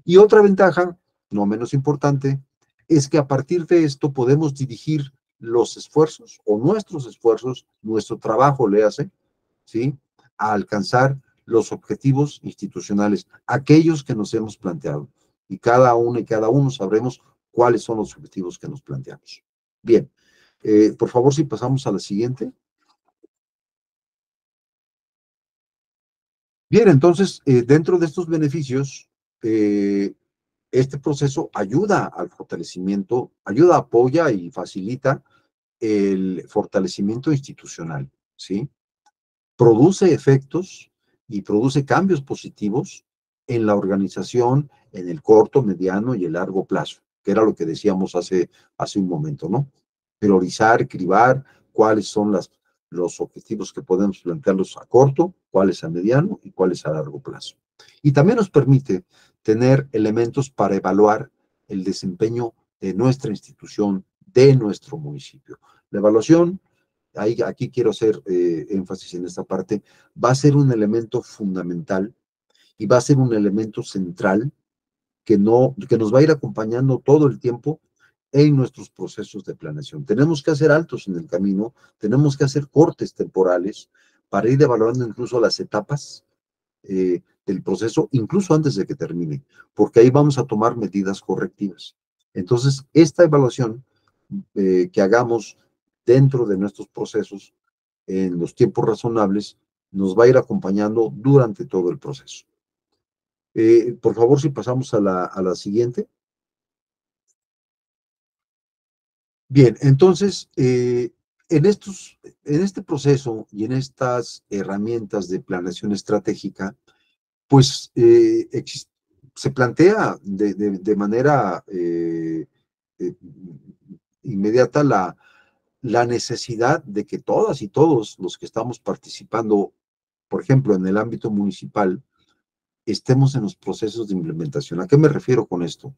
Y otra ventaja, no menos importante, es que a partir de esto podemos dirigir los esfuerzos o nuestros esfuerzos, nuestro trabajo, le hace, ¿sí?, a alcanzar los objetivos institucionales, aquellos que nos hemos planteado. Y cada uno sabremos cuáles son los objetivos que nos planteamos. Bien, por favor, si pasamos a la siguiente. Bien, entonces, dentro de estos beneficios, este proceso ayuda al fortalecimiento, apoya y facilita el fortalecimiento institucional, ¿sí? Produce efectos y produce cambios positivos en la organización en el corto, mediano y el largo plazo, que era lo que decíamos hace un momento, ¿no? Priorizar, cribar cuáles son los objetivos que podemos plantearlos a corto, cuáles a mediano y cuáles a largo plazo. Y también nos permite tener elementos para evaluar el desempeño de nuestra institución, de nuestro municipio. La evaluación, aquí quiero hacer énfasis en esta parte, va a ser un elemento fundamental y va a ser un elemento central que nos va a ir acompañando todo el tiempo en nuestros procesos de planeación. Tenemos que hacer altos en el camino, tenemos que hacer cortes temporales para ir evaluando incluso las etapas del proceso, incluso antes de que termine, porque ahí vamos a tomar medidas correctivas. Entonces, esta evaluación que hagamos dentro de nuestros procesos en los tiempos razonables nos va a ir acompañando durante todo el proceso. Por favor, si pasamos a la siguiente. Bien, entonces, en este proceso y en estas herramientas de planeación estratégica, pues se plantea de manera inmediata la necesidad de que todas y todos los que estamos participando, por ejemplo, en el ámbito municipal, estemos en los procesos de implementación. ¿A qué me refiero con esto?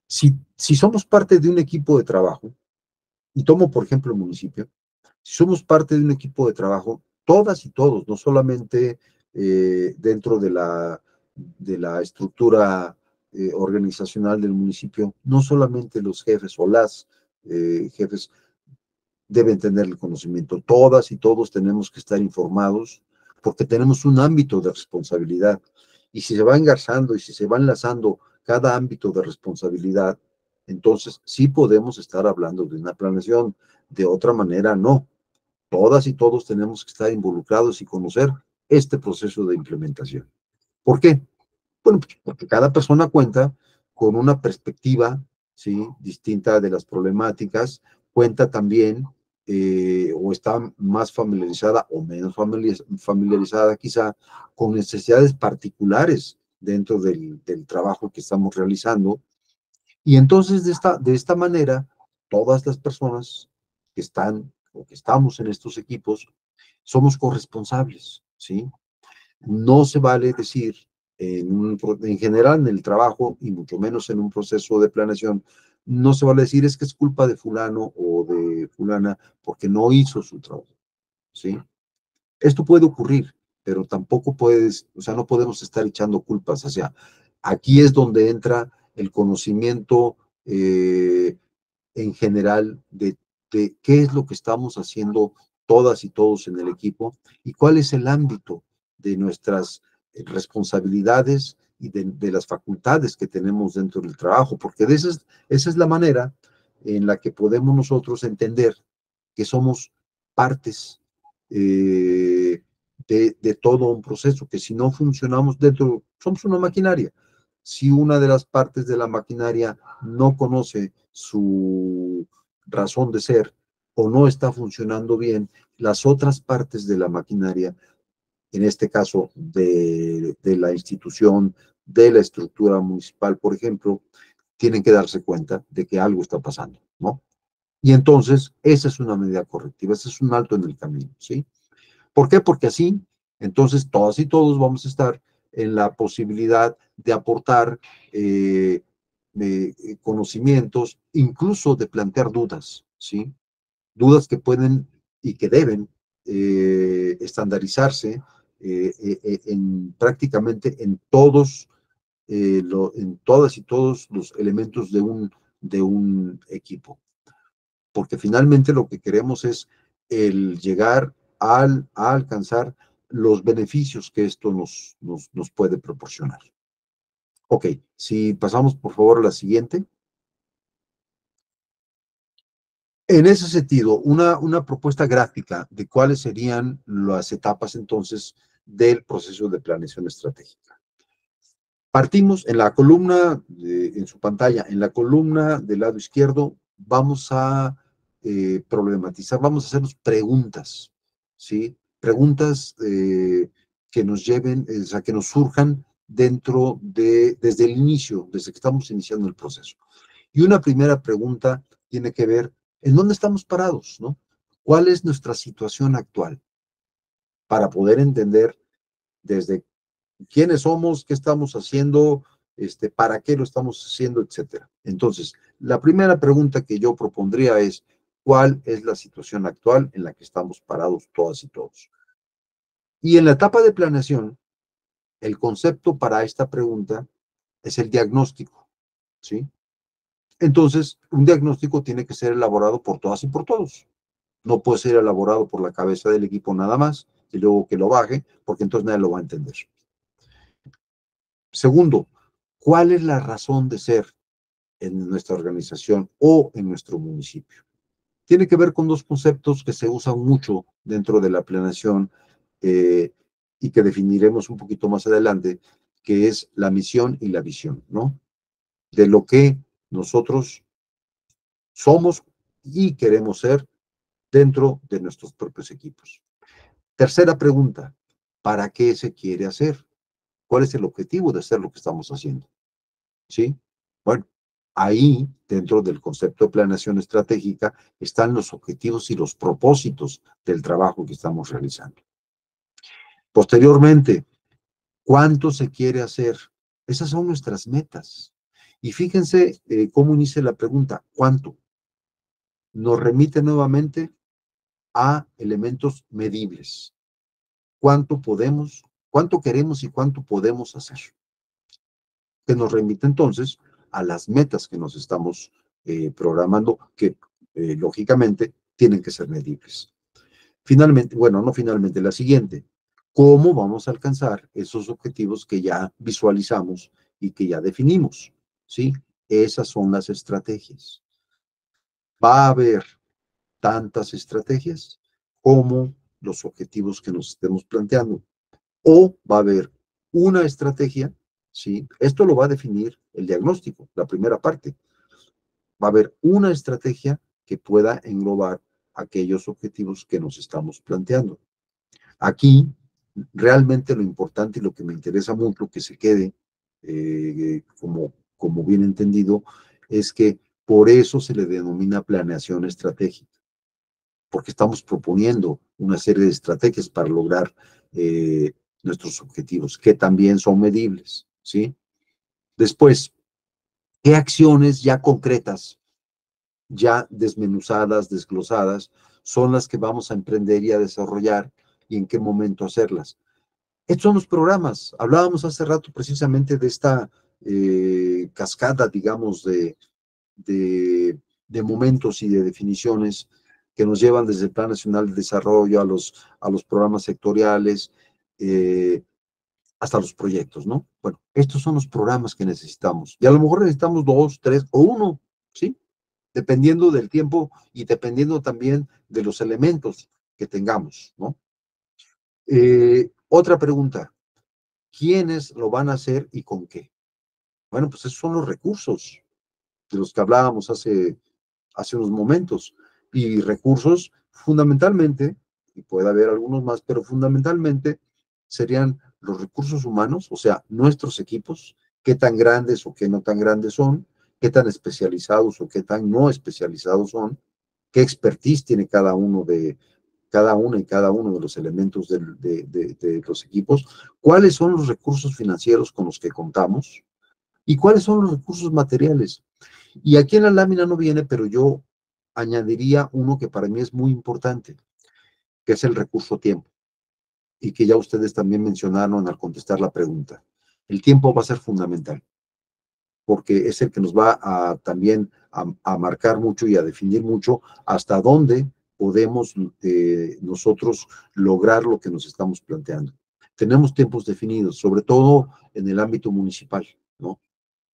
Si somos parte de un equipo de trabajo, y tomo por ejemplo el municipio, si somos parte de un equipo de trabajo, todas y todos, no solamente dentro de la estructura organizacional del municipio, no solamente los jefes o las jefes deben tener el conocimiento, todas y todos tenemos que estar informados porque tenemos un ámbito de responsabilidad. Y si se va engarzando y si se va enlazando cada ámbito de responsabilidad, entonces sí podemos estar hablando de una planeación. De otra manera, no. Todas y todos tenemos que estar involucrados y conocer este proceso de implementación. ¿Por qué? Bueno, pues porque cada persona cuenta con una perspectiva, ¿sí?, distinta de las problemáticas, cuenta también o está más familiarizada o menos familiarizada quizá con necesidades particulares dentro del trabajo que estamos realizando. Y entonces de esta manera, todas las personas que están o que estamos en estos equipos somos corresponsables, ¿sí? No se vale decir en general en el trabajo y mucho menos en un proceso de planeación, no se vale decir es que es culpa de fulano o de fulana porque no hizo su trabajo, ¿sí? Esto puede ocurrir, pero tampoco puedes, o sea, no podemos estar echando culpas. O sea, aquí es donde entra el conocimiento en general de qué es lo que estamos haciendo todas y todos en el equipo y cuál es el ámbito de nuestras responsabilidades y de las facultades que tenemos dentro del trabajo, porque esa es la manera en la que podemos nosotros entender que somos partes de todo un proceso, que si no funcionamos dentro, somos una maquinaria. Si una de las partes de la maquinaria no conoce su razón de ser o no está funcionando bien, las otras partes de la maquinaria, en este caso de la institución, de la estructura municipal, por ejemplo, tienen que darse cuenta de que algo está pasando, ¿no? Y entonces, esa es una medida correctiva, ese es un alto en el camino, ¿sí? ¿Por qué? Porque así, entonces, todas y todos vamos a estar en la posibilidad de aportar conocimientos, incluso de plantear dudas, ¿sí? Dudas que pueden y que deben estandarizarse prácticamente en todos, en todas y todos los elementos de un equipo. Porque finalmente lo que queremos es el llegar a alcanzar los beneficios que esto nos puede proporcionar. Ok, si pasamos por favor a la siguiente. En ese sentido, una propuesta gráfica de cuáles serían las etapas entonces del proceso de planeación estratégica. Partimos en la columna, en su pantalla, en la columna del lado izquierdo, vamos a problematizar, vamos a hacernos preguntas, ¿sí? Preguntas que nos lleven, o sea, que nos surjan desde el inicio, desde que estamos iniciando el proceso. Y una primera pregunta tiene que ver, ¿en dónde estamos parados, no? ¿Cuál es nuestra situación actual? Para poder entender desde quiénes somos, qué estamos haciendo, para qué lo estamos haciendo, etcétera. Entonces, la primera pregunta que yo propondría es, ¿cuál es la situación actual en la que estamos parados todas y todos? Y en la etapa de planeación, el concepto para esta pregunta es el diagnóstico, ¿sí? Entonces, un diagnóstico tiene que ser elaborado por todas y por todos. No puede ser elaborado por la cabeza del equipo nada más y luego que lo baje, porque entonces nadie lo va a entender. Segundo, ¿cuál es la razón de ser en nuestra organización o en nuestro municipio? Tiene que ver con dos conceptos que se usan mucho dentro de la planeación y que definiremos un poquito más adelante, que es la misión y la visión, ¿no? De lo que nosotros somos y queremos ser dentro de nuestros propios equipos. Tercera pregunta, ¿para qué se quiere hacer? ¿Cuál es el objetivo de hacer lo que estamos haciendo? ¿Sí? Bueno, ahí, dentro del concepto de planeación estratégica, están los objetivos y los propósitos del trabajo que estamos realizando. Posteriormente, ¿cuánto se quiere hacer? Esas son nuestras metas. Y fíjense cómo inicia la pregunta, ¿cuánto? Nos remite nuevamente a elementos medibles. ¿Cuánto podemos, cuánto queremos y cuánto podemos hacer? Que nos remite entonces a las metas que nos estamos programando, que lógicamente tienen que ser medibles. Finalmente, bueno, no finalmente, la siguiente, ¿cómo vamos a alcanzar esos objetivos que ya visualizamos y que ya definimos? ¿Sí? Esas son las estrategias. Va a haber tantas estrategias como los objetivos que nos estemos planteando. O va a haber una estrategia, ¿sí? Esto lo va a definir el diagnóstico, la primera parte. Va a haber una estrategia que pueda englobar aquellos objetivos que nos estamos planteando. Aquí, realmente lo importante y lo que me interesa mucho que se quede como bien entendido es que por eso se le denomina planeación estratégica, porque estamos proponiendo una serie de estrategias para lograr nuestros objetivos, que también son medibles, ¿sí? Después, ¿qué acciones ya concretas, ya desmenuzadas, desglosadas, son las que vamos a emprender y a desarrollar y en qué momento hacerlas? Estos son los programas. Hablábamos hace rato precisamente de esta cascada, digamos, de momentos y de definiciones que nos llevan desde el Plan Nacional de Desarrollo a los programas sectoriales, hasta los proyectos, ¿no? Bueno, estos son los programas que necesitamos. Y a lo mejor necesitamos dos, tres o uno, ¿sí? Dependiendo del tiempo y dependiendo también de los elementos que tengamos, ¿no? Otra pregunta, ¿quiénes lo van a hacer y con qué? Bueno, pues esos son los recursos de los que hablábamos hace unos momentos. Y recursos fundamentalmente, y puede haber algunos más, pero fundamentalmente serían los recursos humanos, o sea, nuestros equipos, qué tan grandes o qué no tan grandes son, qué tan especializados o qué tan no especializados son, qué expertise tiene cada uno cada una y cada uno de los elementos de los equipos, cuáles son los recursos financieros con los que contamos y cuáles son los recursos materiales. Y aquí en la lámina no viene, pero yo añadiría uno que para mí es muy importante, que es el recurso tiempo, y que ya ustedes también mencionaron al contestar la pregunta. El tiempo va a ser fundamental, porque es el que nos va a también a marcar mucho y a definir mucho hasta dónde podemos nosotros lograr lo que nos estamos planteando. Tenemos tiempos definidos, sobre todo en el ámbito municipal, ¿no?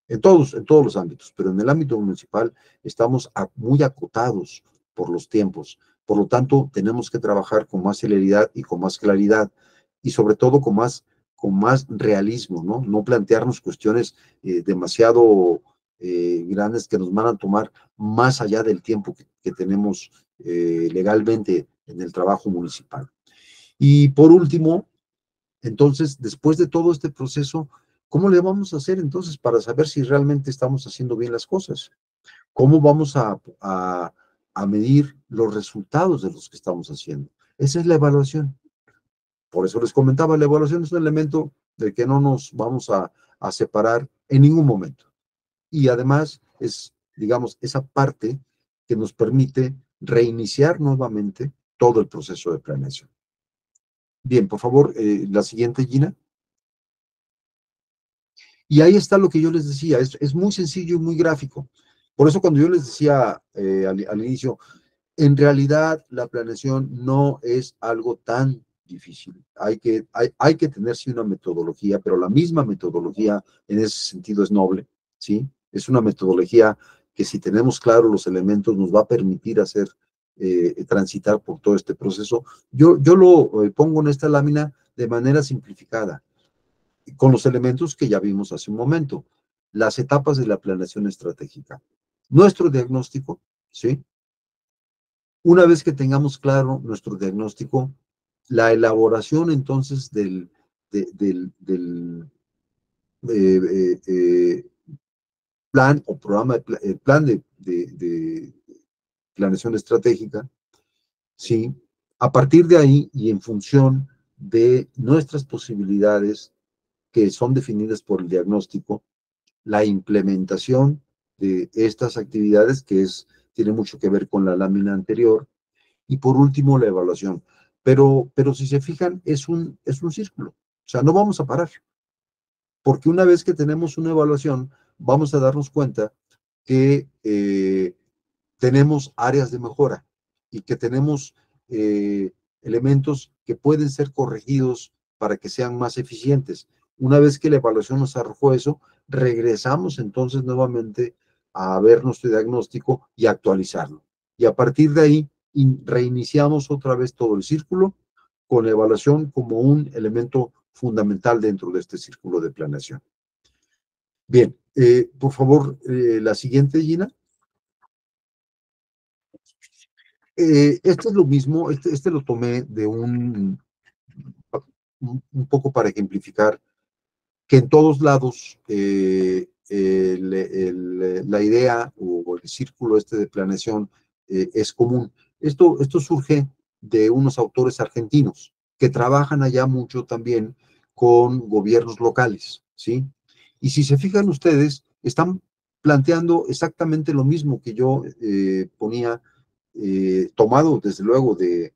En todos los ámbitos, pero en el ámbito municipal estamos muy acotados por los tiempos. Por lo tanto, tenemos que trabajar con más celeridad y con más claridad y sobre todo con más realismo, ¿no? No plantearnos cuestiones demasiado grandes que nos van a tomar más allá del tiempo que tenemos legalmente en el trabajo municipal. Y por último, entonces, después de todo este proceso, ¿cómo le vamos a hacer entonces para saber si realmente estamos haciendo bien las cosas? ¿Cómo vamos a medir los resultados de los que estamos haciendo? Esa es la evaluación. Por eso les comentaba, la evaluación es un elemento del que no nos vamos a separar en ningún momento. Y además es, digamos, esa parte que nos permite reiniciar nuevamente todo el proceso de planeación. Bien, por favor, la siguiente, Gina. Y ahí está lo que yo les decía, es muy sencillo y muy gráfico. Por eso cuando yo les decía al inicio, en realidad la planeación no es algo tan difícil. Hay que tener sí una metodología, pero la misma metodología en ese sentido es noble, ¿sí? Es una metodología que si tenemos claros los elementos nos va a permitir hacer, transitar por todo este proceso. Yo lo pongo en esta lámina de manera simplificada con los elementos que ya vimos hace un momento, las etapas de la planeación estratégica. Nuestro diagnóstico, ¿sí? Una vez que tengamos claro nuestro diagnóstico, la elaboración entonces del plan o programa, plan de planeación estratégica, ¿sí? A partir de ahí y en función de nuestras posibilidades que son definidas por el diagnóstico, la implementación de estas actividades, tiene mucho que ver con la lámina anterior, y por último la evaluación. Pero si se fijan, es un círculo, o sea, no vamos a parar, porque una vez que tenemos una evaluación, vamos a darnos cuenta que tenemos áreas de mejora y que tenemos elementos que pueden ser corregidos para que sean más eficientes. Una vez que la evaluación nos arrojó eso, regresamos entonces nuevamente a ver nuestro diagnóstico y actualizarlo. Y a partir de ahí reiniciamos otra vez todo el círculo con la evaluación como un elemento fundamental dentro de este círculo de planeación. Bien, por favor, la siguiente, Gina. Este es lo mismo, este lo tomé de un poco para ejemplificar que en todos lados la idea o el círculo este de planeación es común. Esto surge de unos autores argentinos que trabajan allá mucho también con gobiernos locales, ¿sí? Y si se fijan ustedes, están planteando exactamente lo mismo que yo ponía, tomado desde luego de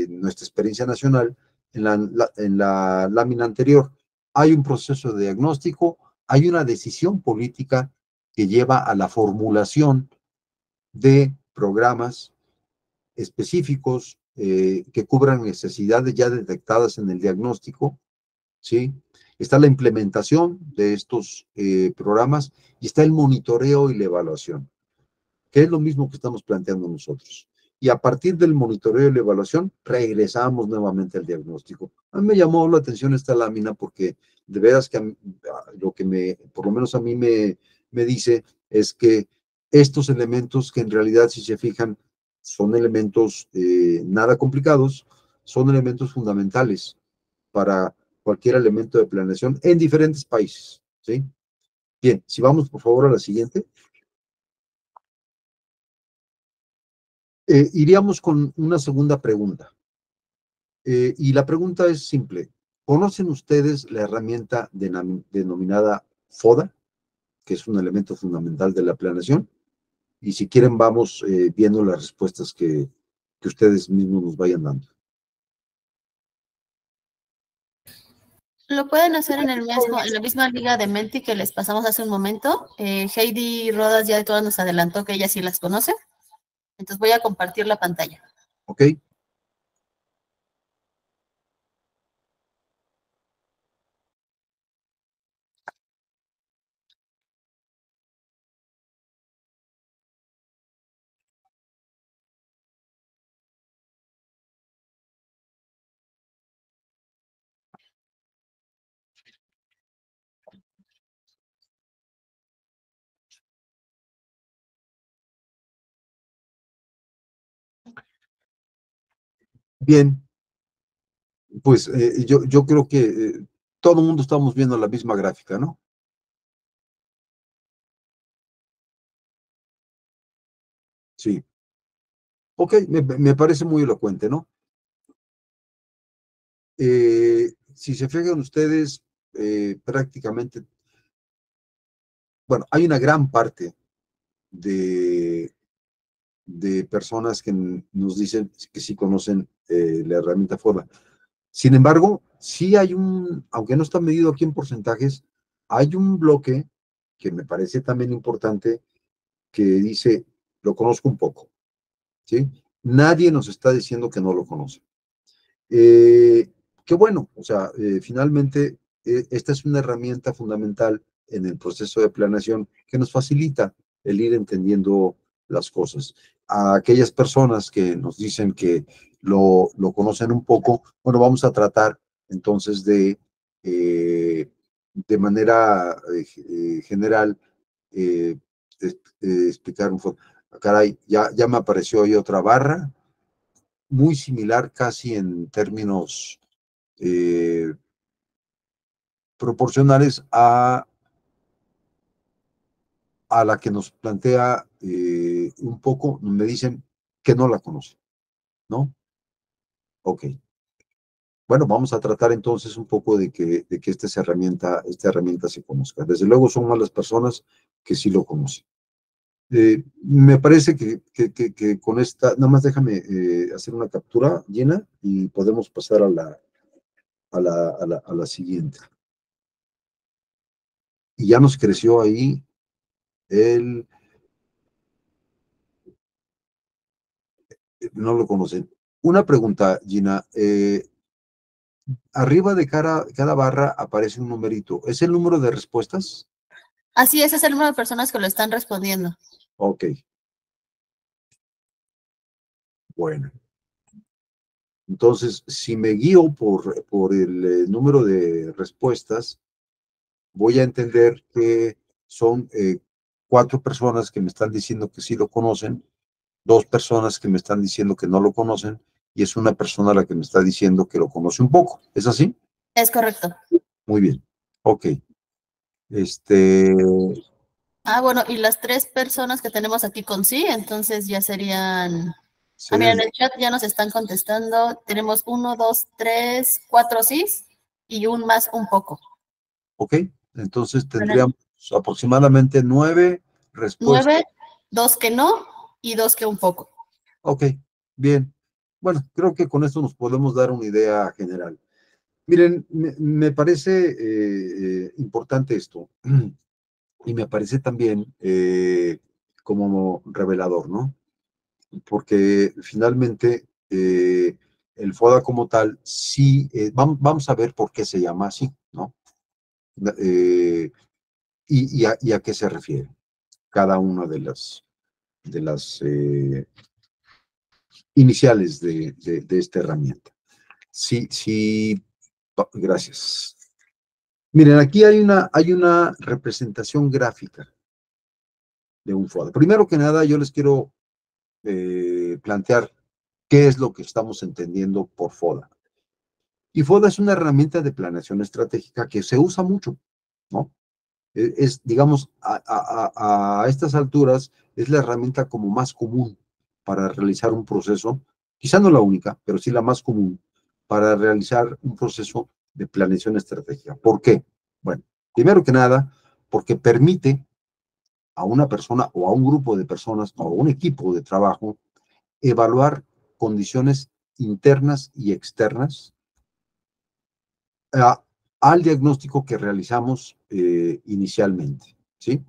nuestra experiencia nacional en la lámina anterior. Hay un proceso de diagnóstico, hay una decisión política que lleva a la formulación de programas específicos que cubran necesidades ya detectadas en el diagnóstico, ¿sí? Está la implementación de estos programas y está el monitoreo y la evaluación, que es lo mismo que estamos planteando nosotros. Y a partir del monitoreo y la evaluación, regresamos nuevamente al diagnóstico. A mí me llamó la atención esta lámina porque de veras que lo que por lo menos a mí me dice es que estos elementos que en realidad, si se fijan, son elementos nada complicados, son elementos fundamentales para cualquier elemento de planeación en diferentes países, ¿sí? Bien, si vamos por favor a la siguiente. Iríamos con una segunda pregunta. Y la pregunta es simple. ¿Conocen ustedes la herramienta denominada FODA, que es un elemento fundamental de la planeación? Y si quieren, vamos viendo las respuestas que ustedes mismos nos vayan dando. Lo pueden hacer en la misma liga de Menti que les pasamos hace un momento. Heidi Rodas ya de todas nos adelantó que ella sí las conoce. Entonces voy a compartir la pantalla. ¿Ok? Bien, pues yo creo que todo el mundo estamos viendo la misma gráfica, ¿no? Sí. Ok, me parece muy elocuente, ¿no? Si se fijan ustedes, prácticamente, bueno, hay una gran parte de personas que nos dicen que sí conocen la herramienta FODA. Sin embargo, sí hay aunque no está medido aquí en porcentajes, hay un bloque que me parece también importante que dice, lo conozco un poco, ¿sí? Nadie nos está diciendo que no lo conoce. Qué bueno, o sea, finalmente esta es una herramienta fundamental en el proceso de planeación que nos facilita el ir entendiendo las cosas. A aquellas personas que nos dicen que lo conocen un poco, bueno, vamos a tratar entonces de manera general eh, explicar un poco. Caray, ya me apareció ahí otra barra muy similar casi en términos eh, proporcionales a la que nos plantea un poco, me dicen que no la conocen, ¿no? Ok. Bueno, vamos a tratar entonces un poco de que esta herramienta se conozca. Desde luego son más las personas que sí lo conocen. Me parece que con esta, nada más déjame hacer una captura llena y podemos pasar a la siguiente. Y ya nos creció ahí el, no lo conocen. Una pregunta, Gina. Arriba de cada barra aparece un numerito. ¿Es el número de respuestas? Así es el número de personas que lo están respondiendo. Ok. Bueno. Entonces, si me guío por el número de respuestas, voy a entender que son 4 personas que me están diciendo que sí lo conocen, 2 personas que me están diciendo que no lo conocen, y es una persona la que me está diciendo que lo conoce un poco. ¿Es así? Es correcto. Muy bien. Ok. Este, Bueno, y las 3 personas que tenemos aquí con sí, entonces ya serían. Mira, serían, en el chat ya nos están contestando. Tenemos 1, 2, 3, 4 sí y un más un poco. ok. Entonces tendríamos aproximadamente 9 respuestas. 9, 2 que no y 2 que un poco. Ok, bien. Bueno, creo que con esto nos podemos dar una idea general. Miren, me parece importante esto y me parece también como revelador, ¿no? Porque finalmente el FODA como tal, sí, vamos a ver por qué se llama así, ¿no? Eh, y a qué se refiere cada una de las iniciales de esta herramienta. Sí, sí, gracias. Miren, aquí hay una representación gráfica de un FODA. Primero que nada, yo les quiero plantear qué es lo que estamos entendiendo por FODA. Y FODA es una herramienta de planeación estratégica que se usa mucho, ¿no? Digamos, a estas alturas, es la herramienta como más común para realizar un proceso, quizá no la única, pero sí la más común para realizar un proceso de planeación estratégica. ¿Por qué? Bueno, primero que nada, porque permite a una persona o a un grupo de personas o a un equipo de trabajo evaluar condiciones internas y externas al diagnóstico que realizamos inicialmente, ¿sí?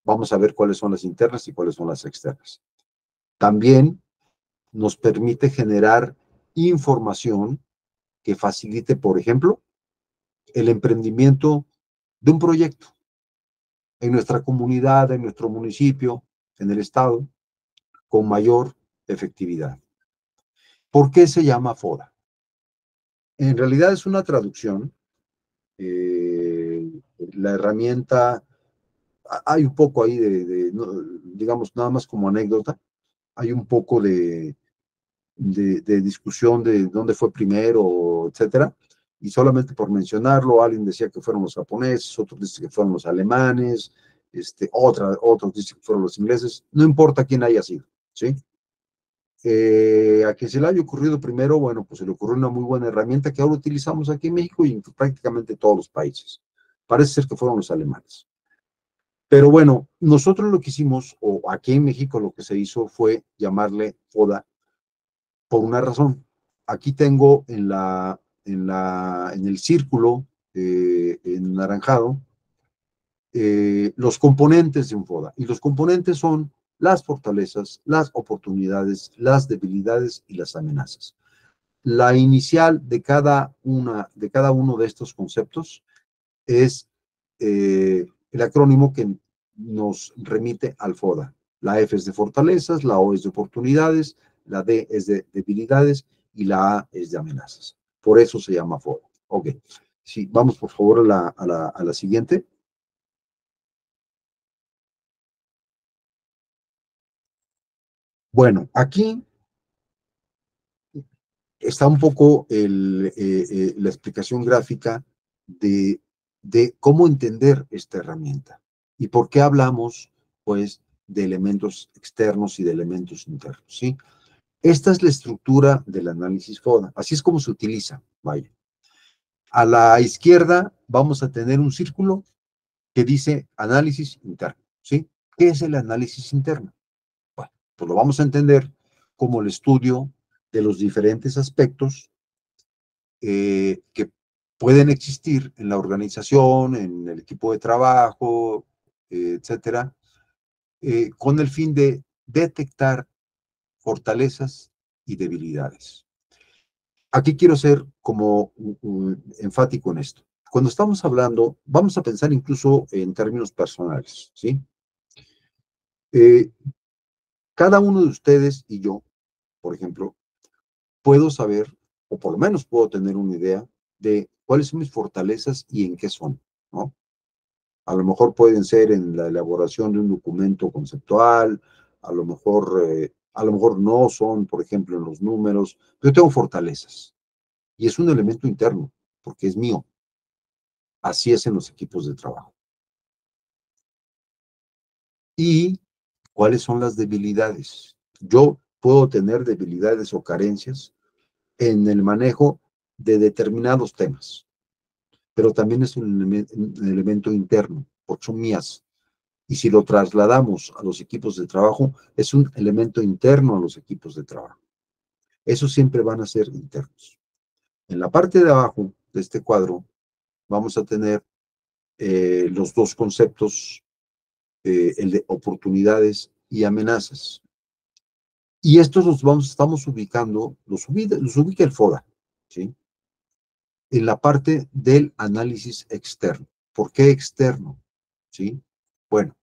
Vamos a ver cuáles son las internas y cuáles son las externas. También nos permite generar información que facilite, por ejemplo, el emprendimiento de un proyecto en nuestra comunidad, en nuestro municipio, en el estado, con mayor efectividad. ¿Por qué se llama FODA? En realidad es una traducción. La herramienta, hay un poco ahí digamos, nada más como anécdota, hay un poco de discusión de dónde fue primero, etcétera, y solamente por mencionarlo, alguien decía que fueron los japoneses, otros dicen que fueron los alemanes, otros dicen que fueron los ingleses, no importa quién haya sido, ¿sí? A quien se le haya ocurrido primero, bueno, pues se le ocurrió una muy buena herramienta que ahora utilizamos aquí en México y en prácticamente todos los países. Parece ser que fueron los alemanes. Pero bueno, nosotros lo que hicimos, o aquí en México lo que se hizo fue llamarle FODA por una razón. Aquí tengo en el círculo en naranjado los componentes de un FODA. Y los componentes son las fortalezas, las oportunidades, las debilidades y las amenazas. La inicial de cada uno de estos conceptos es el acrónimo que nos remite al FODA. La F es de fortalezas, la O es de oportunidades, la D es de debilidades y la A es de amenazas. Por eso se llama FODA. Ok. Sí, vamos por favor a la siguiente. Bueno, aquí está un poco la explicación gráfica de cómo entender esta herramienta y por qué hablamos, pues, de elementos externos y de elementos internos, ¿sí? Esta es la estructura del análisis FODA, así es como se utiliza, vaya. A la izquierda vamos a tener un círculo que dice análisis interno, ¿sí? ¿Qué es el análisis interno? Bueno, pues lo vamos a entender como el estudio de los diferentes aspectos que pueden existir en la organización, en el equipo de trabajo, etcétera, con el fin de detectar fortalezas y debilidades. Aquí quiero ser como enfático en esto. Cuando estamos hablando, vamos a pensar incluso en términos personales, ¿sí? Eh, Cada uno de ustedes y yo, por ejemplo, puedo saber, o por lo menos puedo tener una idea de cuáles son mis fortalezas y en qué son, ¿no? A lo mejor pueden ser en la elaboración de un documento conceptual, a lo mejor no son, por ejemplo, en los números, pero yo tengo fortalezas. Y es un elemento interno, porque es mío. Así es en los equipos de trabajo. ¿Y cuáles son las debilidades? Yo puedo tener debilidades o carencias en el manejo de determinados temas, pero también es un elemento interno, porque son mías. Y si lo trasladamos a los equipos de trabajo, es un elemento interno a los equipos de trabajo. Esos siempre van a ser internos. En la parte de abajo de este cuadro vamos a tener los dos conceptos, el de oportunidades y amenazas. Y estos estamos ubicando, los ubica el FODA, ¿sí? En la parte del análisis externo. ¿Por qué externo? ¿Sí? Bueno,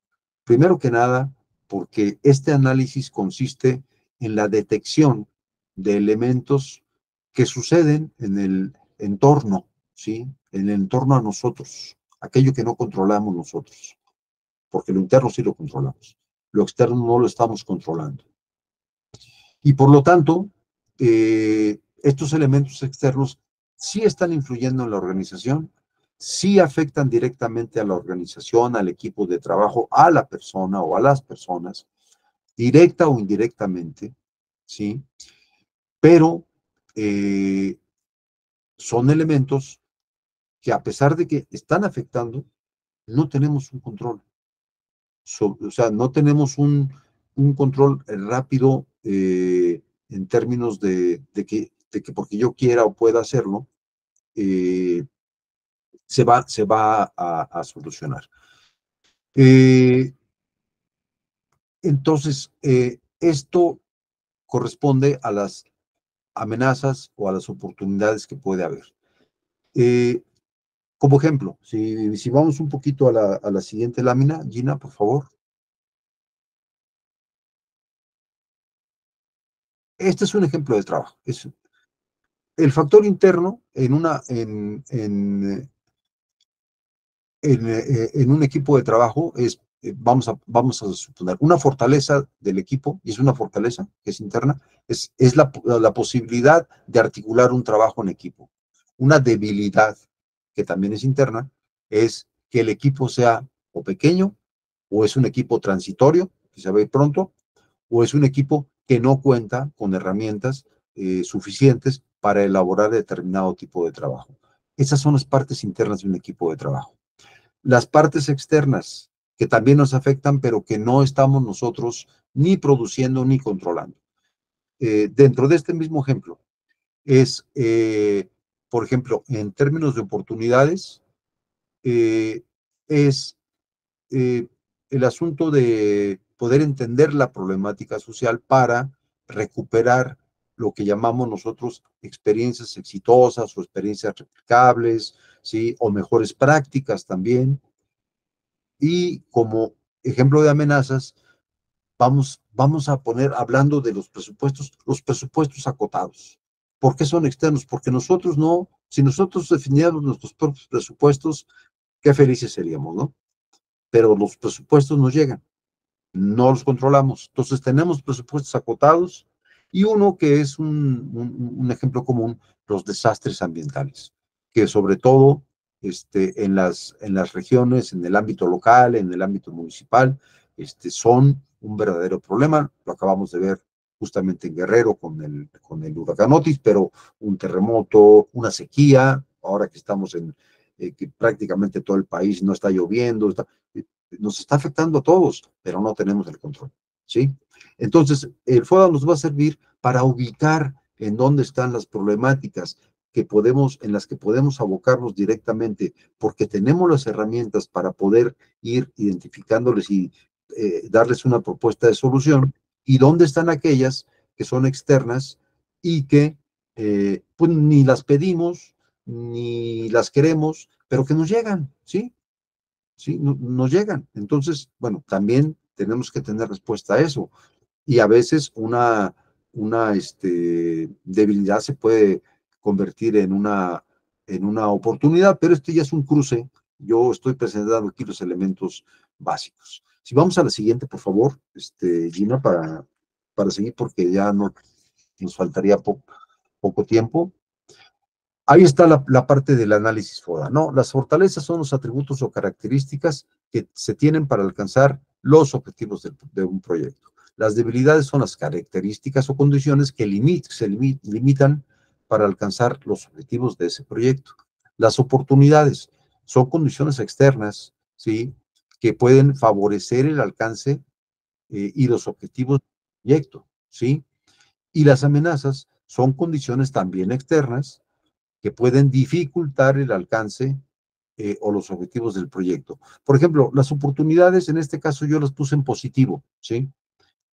primero que nada, porque este análisis consiste en la detección de elementos que suceden en el entorno, ¿sí? En el entorno a nosotros, aquello que no controlamos nosotros, porque lo interno sí lo controlamos, lo externo no lo estamos controlando. Y por lo tanto, estos elementos externos sí están influyendo en la organización, sí afectan directamente a la organización, al equipo de trabajo, a la persona o a las personas, directa o indirectamente, ¿sí? Pero son elementos que a pesar de que están afectando, no tenemos un control. O sea, no tenemos un control rápido en términos de que porque yo quiera o pueda hacerlo, eh, se va a solucionar. Entonces, esto corresponde a las amenazas o a las oportunidades que puede haber. Como ejemplo, si vamos un poquito a la siguiente lámina, Gina, por favor. Este es un ejemplo de trabajo. Es el factor interno en un equipo de trabajo es, vamos a suponer, una fortaleza del equipo, y es una fortaleza que es interna, es la posibilidad de articular un trabajo en equipo. Una debilidad, que también es interna, es que el equipo sea o pequeño, o es un equipo transitorio, que se ve pronto, o es un equipo que no cuenta con herramientas suficientes para elaborar determinado tipo de trabajo. Esas son las partes internas de un equipo de trabajo. Las partes externas, que también nos afectan, pero que no estamos nosotros ni produciendo ni controlando. Dentro de este mismo ejemplo, por ejemplo, en términos de oportunidades, es eh, el asunto de poder entender la problemática social para recuperar lo que llamamos nosotros experiencias exitosas o experiencias replicables, ¿sí? O mejores prácticas también. Y como ejemplo de amenazas, vamos a poner, hablando de los presupuestos acotados. ¿Por qué son externos? Porque nosotros no, si nosotros definiéramos nuestros propios presupuestos, qué felices seríamos, ¿no? Pero los presupuestos nos llegan, no los controlamos. Entonces tenemos presupuestos acotados y uno que es un ejemplo común, los desastres ambientales, que sobre todo en las regiones, en el ámbito local, en el ámbito municipal, son un verdadero problema. Lo acabamos de ver justamente en Guerrero con el huracán Otis, pero un terremoto, una sequía, ahora que estamos que prácticamente todo el país no está lloviendo, nos está afectando a todos, pero no tenemos el control, ¿sí? Entonces, el FODA nos va a servir para ubicar en dónde están las problemáticas en las que podemos abocarnos directamente, porque tenemos las herramientas para poder ir identificándoles y darles una propuesta de solución, y dónde están aquellas que son externas y que pues ni las pedimos, ni las queremos, pero que nos llegan, ¿sí? ¿Sí? Nos llegan. Entonces, bueno, también tenemos que tener respuesta a eso. Y a veces una debilidad se puede convertir en una oportunidad, pero esto ya es un cruce. Yo estoy presentando aquí los elementos básicos. Si vamos a la siguiente, por favor, Gina, para seguir, porque ya no nos faltaría poco tiempo. Ahí está la parte del análisis FODA, ¿no? Las fortalezas son los atributos o características que se tienen para alcanzar los objetivos de un proyecto. Las debilidades son las características o condiciones que se limitan para alcanzar los objetivos de ese proyecto. Las oportunidades son condiciones externas, ¿sí? Que pueden favorecer el alcance y los objetivos del proyecto, ¿sí? Y las amenazas son condiciones también externas que pueden dificultar el alcance o los objetivos del proyecto. Por ejemplo, las oportunidades, en este caso yo las puse en positivo, ¿sí?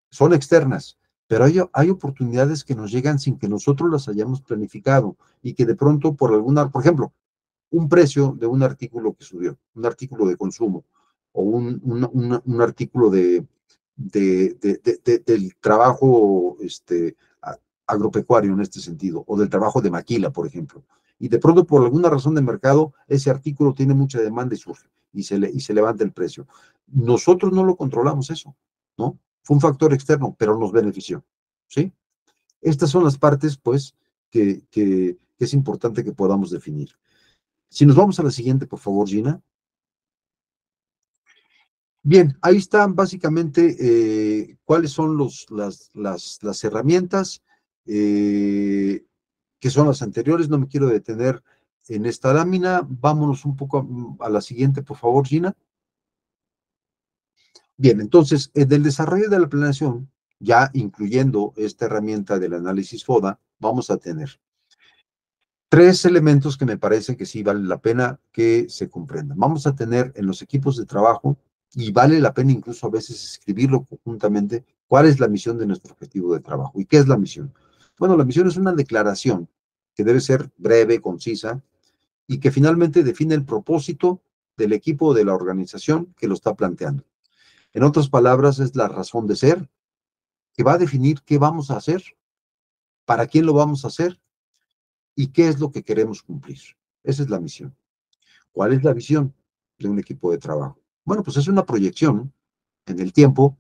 Son externas, pero hay oportunidades que nos llegan sin que nosotros las hayamos planificado y que de pronto por ejemplo, un precio de un artículo que subió, un artículo de consumo o un artículo del trabajo agropecuario en este sentido, o del trabajo de maquila, por ejemplo. Y de pronto, por alguna razón de mercado, ese artículo tiene mucha demanda y surge, y se levanta el precio. Nosotros no lo controlamos eso, ¿no? Fue un factor externo, pero nos benefició, ¿sí? Estas son las partes, pues, que es importante que podamos definir. Si nos vamos a la siguiente, por favor, Gina. Bien, ahí están básicamente cuáles son las herramientas. que son las anteriores. No me quiero detener en esta lámina. Vámonos un poco a la siguiente, por favor, Gina. Bien, entonces, en el desarrollo de la planeación, ya incluyendo esta herramienta del análisis FODA, vamos a tener tres elementos que me parece que sí vale la pena que se comprendan. Vamos a tener en los equipos de trabajo, y vale la pena incluso a veces escribirlo conjuntamente, cuál es la misión de nuestro objetivo de trabajo. ¿Y qué es la misión? Bueno, la misión es una declaración que debe ser breve, concisa, y que finalmente define el propósito del equipo o de la organización que lo está planteando. En otras palabras, es la razón de ser, que va a definir qué vamos a hacer, para quién lo vamos a hacer y qué es lo que queremos cumplir. Esa es la misión. ¿Cuál es la visión de un equipo de trabajo? Bueno, pues es una proyección en el tiempo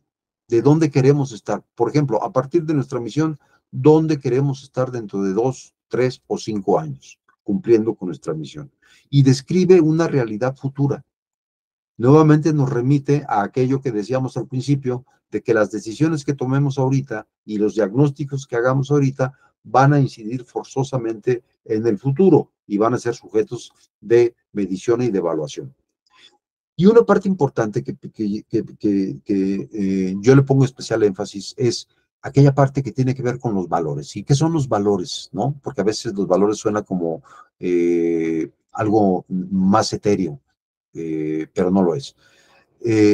de dónde queremos estar. Por ejemplo, a partir de nuestra misión, dónde queremos estar dentro de 2, 3 o 5 años, cumpliendo con nuestra misión. Y describe una realidad futura. Nuevamente nos remite a aquello que decíamos al principio, de que las decisiones que tomemos ahorita y los diagnósticos que hagamos ahorita van a incidir forzosamente en el futuro y van a ser sujetos de medición y de evaluación. Y una parte importante que yo le pongo especial énfasis es aquella parte que tiene que ver con los valores. ¿Y qué son los valores? ¿No? Porque a veces los valores suena como algo más etéreo, pero no lo es.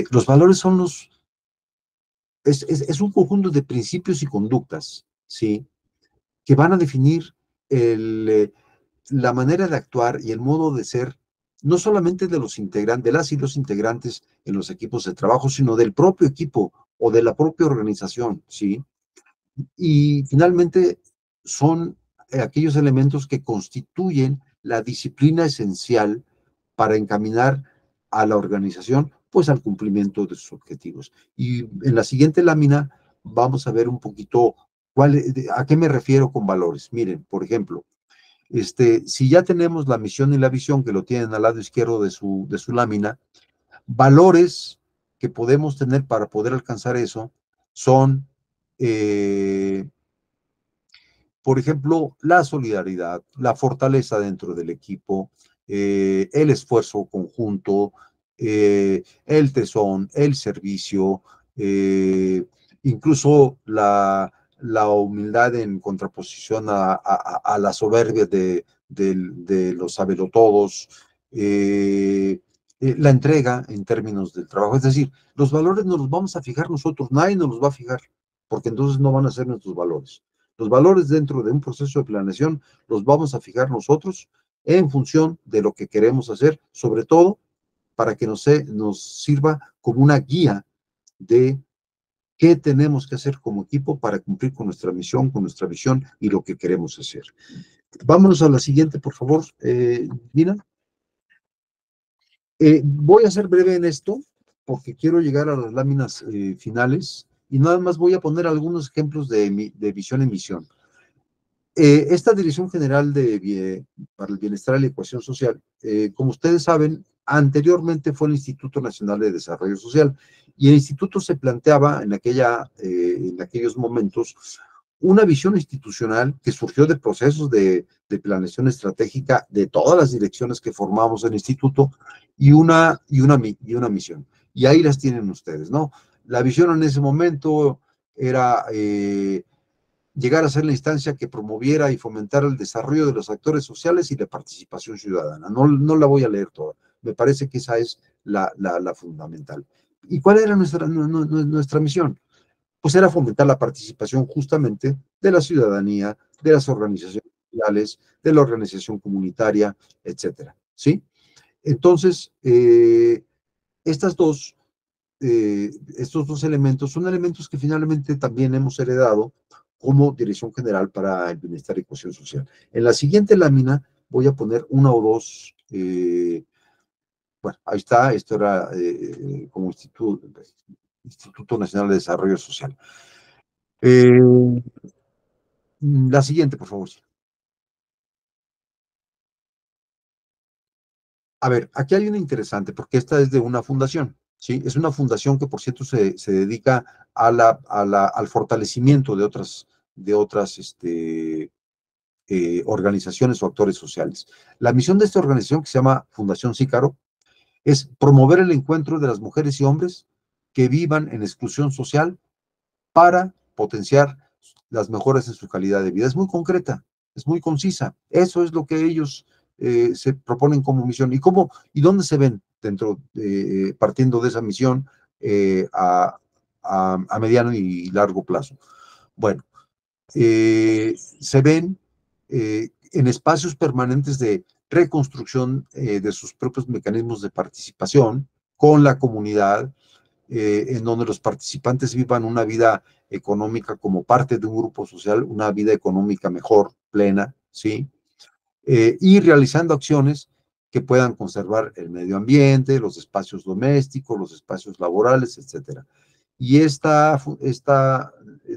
Los valores son es un conjunto de principios y conductas, ¿sí? Que van a definir la manera de actuar y el modo de ser, no solamente de los integrantes, de las y los integrantes en los equipos de trabajo, sino del propio equipo o de la propia organización, ¿sí? Y finalmente son aquellos elementos que constituyen la disciplina esencial para encaminar a la organización, pues al cumplimiento de sus objetivos. Y en la siguiente lámina vamos a ver un poquito a qué me refiero con valores. Miren, por ejemplo, si ya tenemos la misión y la visión que lo tienen al lado izquierdo de su lámina, valores que podemos tener para poder alcanzar eso son, por ejemplo, la solidaridad, la fortaleza dentro del equipo, el esfuerzo conjunto, el tesón, el servicio, incluso la humildad en contraposición a la soberbia de los sabelotodos, la entrega en términos del trabajo. Es decir, los valores nos los vamos a fijar nosotros, nadie nos los va a fijar, porque entonces no van a ser nuestros valores. Los valores dentro de un proceso de planeación los vamos a fijar nosotros en función de lo que queremos hacer, sobre todo para que nos sirva como una guía de qué tenemos que hacer como equipo para cumplir con nuestra misión, con nuestra visión y lo que queremos hacer. Vámonos a la siguiente, por favor, Dina. Voy a ser breve en esto porque quiero llegar a las láminas finales y nada más voy a poner algunos ejemplos de visión y misión. Esta Dirección General para el Bienestar y la Ecuación Social, como ustedes saben, anteriormente fue el Instituto Nacional de Desarrollo Social y el instituto se planteaba en aquellos momentos una visión institucional que surgió de procesos de planeación estratégica de todas las direcciones que formamos el instituto y una misión. Y ahí las tienen ustedes, ¿no? La visión en ese momento era llegar a ser la instancia que promoviera y fomentara el desarrollo de los actores sociales y la participación ciudadana. No la voy a leer toda, me parece que esa es la fundamental. ¿Y cuál era nuestra misión? Pues era fomentar la participación justamente de la ciudadanía, de las organizaciones sociales, de la organización comunitaria, etcétera, ¿sí? Entonces, estos dos elementos son elementos que finalmente también hemos heredado como Dirección General para el Bienestar y Cohesión Social. En la siguiente lámina voy a poner una o dos, bueno, ahí está, esto era como Instituto Nacional de Desarrollo Social. La siguiente, por favor. A ver, aquí hay una interesante, porque esta es de una fundación, ¿sí? Es una fundación que, por cierto, se dedica al fortalecimiento de otras organizaciones o actores sociales. La misión de esta organización, que se llama Fundación Sícaro, es promover el encuentro de las mujeres y hombres que vivan en exclusión social para potenciar las mejoras en su calidad de vida. Es muy concreta, es muy concisa. Eso es lo que ellos se proponen como misión. ¿Y dónde se ven partiendo de esa misión a mediano y largo plazo? Bueno, se ven en espacios permanentes de reconstrucción de sus propios mecanismos de participación con la comunidad, en donde los participantes vivan una vida económica como parte de un grupo social, una vida económica mejor, plena, ¿sí? Y realizando acciones que puedan conservar el medio ambiente, los espacios domésticos, los espacios laborales, etcétera. Y esta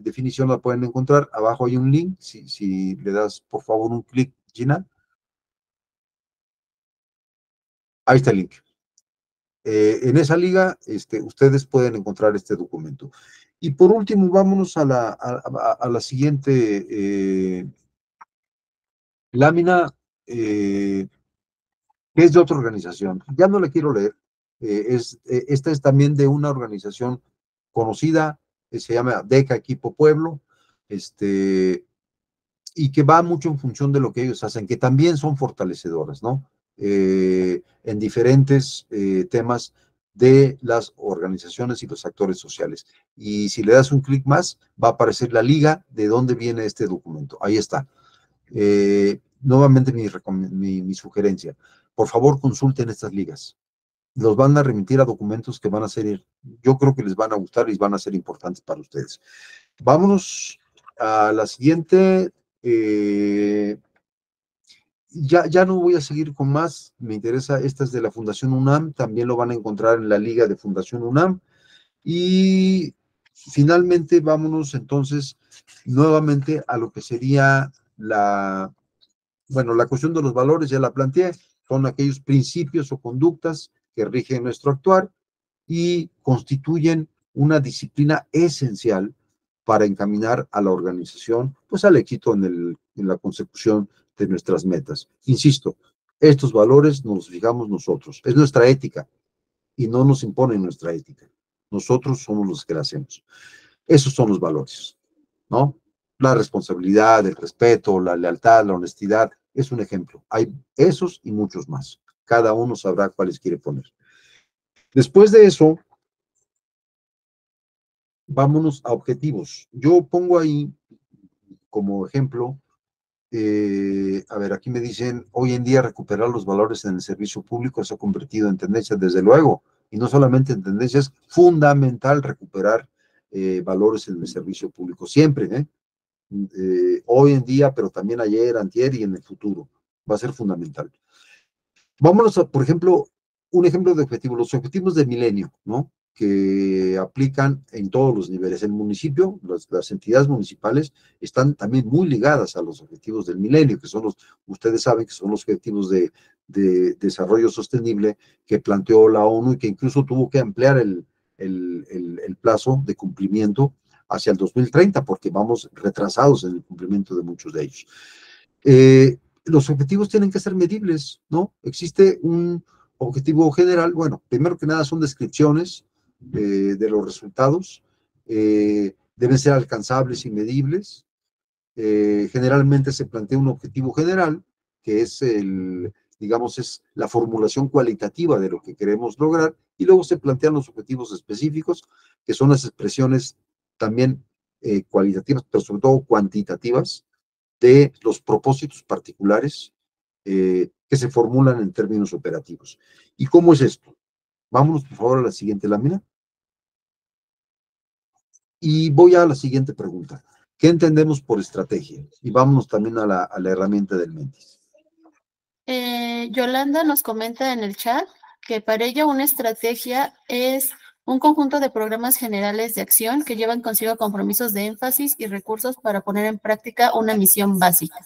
definición la pueden encontrar, abajo hay un link, si le das por favor un clic, Gina. Ahí está el link. En esa liga, ustedes pueden encontrar este documento. Y por último, vámonos a la siguiente lámina, que es de otra organización. Ya no la quiero leer. Esta es también de una organización conocida, que se llama DECA Equipo Pueblo, y que va mucho en función de lo que ellos hacen, que también son fortalecedoras, ¿no? En diferentes temas de las organizaciones y los actores sociales. Y si le das un clic más, va a aparecer la liga de dónde viene este documento. Ahí está. Nuevamente mi sugerencia. Por favor, consulten estas ligas. Los van a remitir a documentos que van a ser, yo creo que les van a gustar y van a ser importantes para ustedes. Vámonos a la siguiente. Ya no voy a seguir con más, me interesa, esta es de la Fundación UNAM, también lo van a encontrar en la liga de Fundación UNAM. Y finalmente vámonos entonces nuevamente a lo que sería la cuestión de los valores, ya la planteé, son aquellos principios o conductas que rigen nuestro actuar y constituyen una disciplina esencial para encaminar a la organización, pues al éxito en la consecución de nuestras metas. Insisto, estos valores nos los fijamos nosotros, es nuestra ética y no nos imponen nuestra ética. Nosotros somos los que la hacemos. Esos son los valores, ¿no? La responsabilidad, el respeto, la lealtad, la honestidad, es un ejemplo. Hay esos y muchos más. Cada uno sabrá cuáles quiere poner. Después de eso, vámonos a objetivos. Yo pongo ahí como ejemplo, a ver, aquí me dicen, hoy en día recuperar los valores en el servicio público se ha convertido en tendencia, desde luego, y no solamente en tendencia, es fundamental recuperar valores en el servicio público, siempre, hoy en día, pero también ayer, antier y en el futuro, va a ser fundamental. Vámonos a, por ejemplo, un ejemplo de objetivos, los objetivos de milenio, ¿no? Que aplican en todos los niveles. El municipio, las entidades municipales están también muy ligadas a los objetivos del milenio, que son ustedes saben que son los objetivos de desarrollo sostenible que planteó la ONU y que incluso tuvo que ampliar el plazo de cumplimiento hacia el 2030, porque vamos retrasados en el cumplimiento de muchos de ellos. Los objetivos tienen que ser medibles, ¿no? Existe un objetivo general, bueno, primero que nada son descripciones de los resultados, deben ser alcanzables y medibles. Generalmente se plantea un objetivo general, que es digamos, es la formulación cualitativa de lo que queremos lograr, y luego se plantean los objetivos específicos, que son las expresiones también cualitativas, pero sobre todo cuantitativas, de los propósitos particulares que se formulan en términos operativos. ¿Y cómo es esto? Vámonos, por favor, a la siguiente lámina. Y voy a la siguiente pregunta. ¿Qué entendemos por estrategia? Y vámonos también a la herramienta del Mentis. Yolanda nos comenta en el chat que para ella una estrategia es un conjunto de programas generales de acción que llevan consigo compromisos de énfasis y recursos para poner en práctica una misión básica.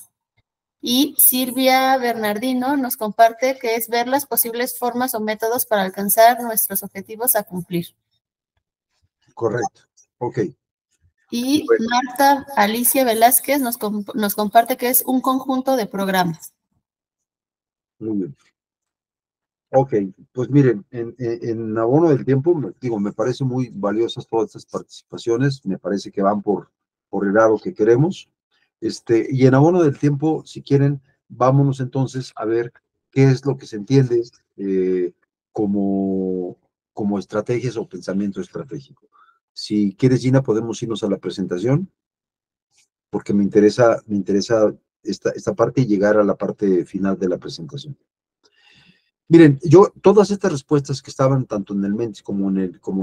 Y Silvia Bernardino nos comparte que es ver las posibles formas o métodos para alcanzar nuestros objetivos a cumplir. Correcto. Ok. Y Bueno, Marta Alicia Velázquez nos comparte que es un conjunto de programas. muy bien. Ok, pues miren, en abono del tiempo, digo, me parece muy valiosas todas estas participaciones, me parece que van por el lado que queremos. Y en abono del tiempo, si quieren, vámonos entonces a ver qué es lo que se entiende como, como estrategias o pensamiento estratégico. Si quieres, Gina, podemos irnos a la presentación, porque me interesa esta parte y llegar a la parte final de la presentación. Miren, yo, todas estas respuestas que estaban tanto en el Mentis como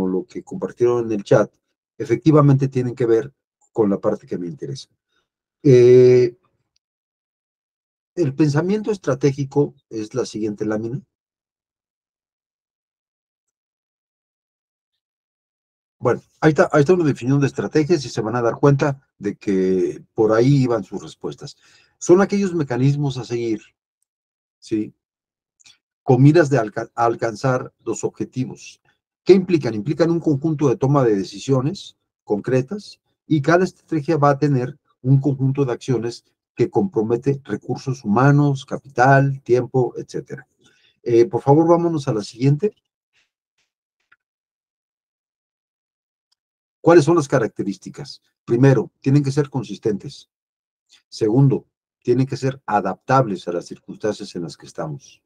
lo que compartieron en el chat, efectivamente tienen que ver con la parte que me interesa. El pensamiento estratégico es la siguiente lámina. Bueno, ahí está una definición de estrategias y se van a dar cuenta de que por ahí iban sus respuestas. Son aquellos mecanismos a seguir, ¿sí? Con miras de alcanzar los objetivos. ¿Qué implican? Implican un conjunto de toma de decisiones concretas y cada estrategia va a tener un conjunto de acciones que compromete recursos humanos, capital, tiempo, etcétera. Por favor, vámonos a la siguiente. ¿Cuáles son las características? Primero, tienen que ser consistentes. Segundo, tienen que ser adaptables a las circunstancias en las que estamos.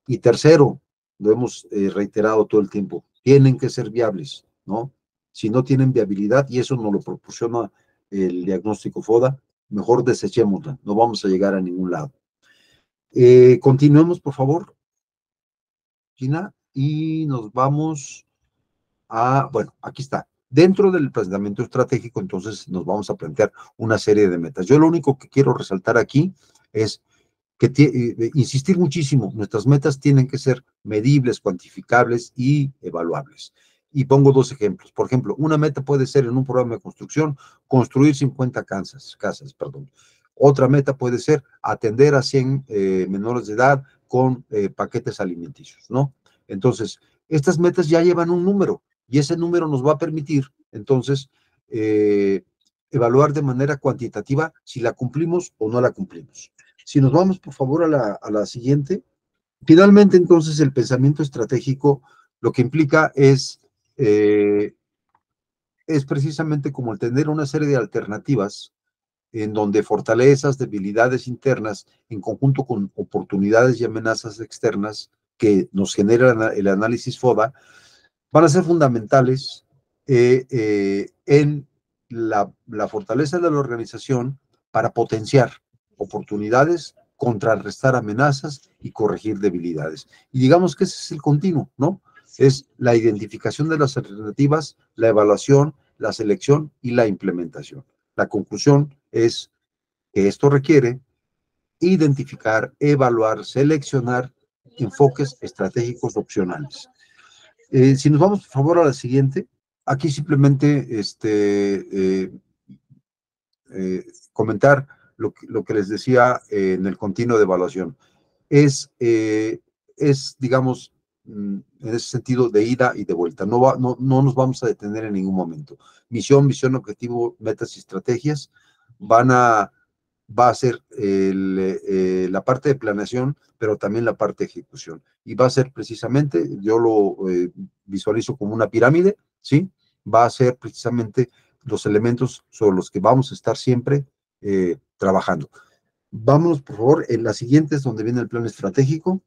Y tercero, lo hemos reiterado todo el tiempo, tienen que ser viables, ¿no? Si no tienen viabilidad, y eso nos lo proporciona el diagnóstico FODA, mejor desechémosla, no vamos a llegar a ningún lado. Continuemos, por favor, Gina, y nos vamos bueno, aquí está. Dentro del planteamiento estratégico, entonces, nos vamos a plantear una serie de metas. Yo lo único que quiero resaltar aquí es que insistir muchísimo, nuestras metas tienen que ser medibles, cuantificables y evaluables. Y pongo dos ejemplos. Por ejemplo, una meta puede ser en un programa de construcción, construir 50 casas, perdón. Otra meta puede ser atender a 100 menores de edad con paquetes alimenticios, ¿no? Entonces, estas metas ya llevan un número y ese número nos va a permitir, entonces, evaluar de manera cuantitativa si la cumplimos o no la cumplimos. Si nos vamos, por favor, a la siguiente. Finalmente, entonces, el pensamiento estratégico lo que implica es precisamente como el tener una serie de alternativas en donde fortalezas, debilidades internas, en conjunto con oportunidades y amenazas externas que nos genera el análisis FODA, van a ser fundamentales en la fortaleza de la organización para potenciar oportunidades, contrarrestar amenazas y corregir debilidades. Y digamos que ese es el continuo, ¿no? Es la identificación de las alternativas, la evaluación, la selección y la implementación. La conclusión es que esto requiere identificar, evaluar, seleccionar enfoques estratégicos opcionales. Si nos vamos, por favor, a la siguiente, aquí simplemente comentar lo que les decía en el continuo de evaluación. Es digamos, en ese sentido, de ida y de vuelta. No nos vamos a detener en ningún momento. Misión, visión, objetivo, metas y estrategias va a ser la parte de planeación, pero también la parte de ejecución. Y va a ser precisamente, yo lo visualizo como una pirámide, ¿sí? Va a ser precisamente los elementos sobre los que vamos a estar siempre trabajando. Vámonos, por favor, en las siguientes, donde viene el plan estratégico.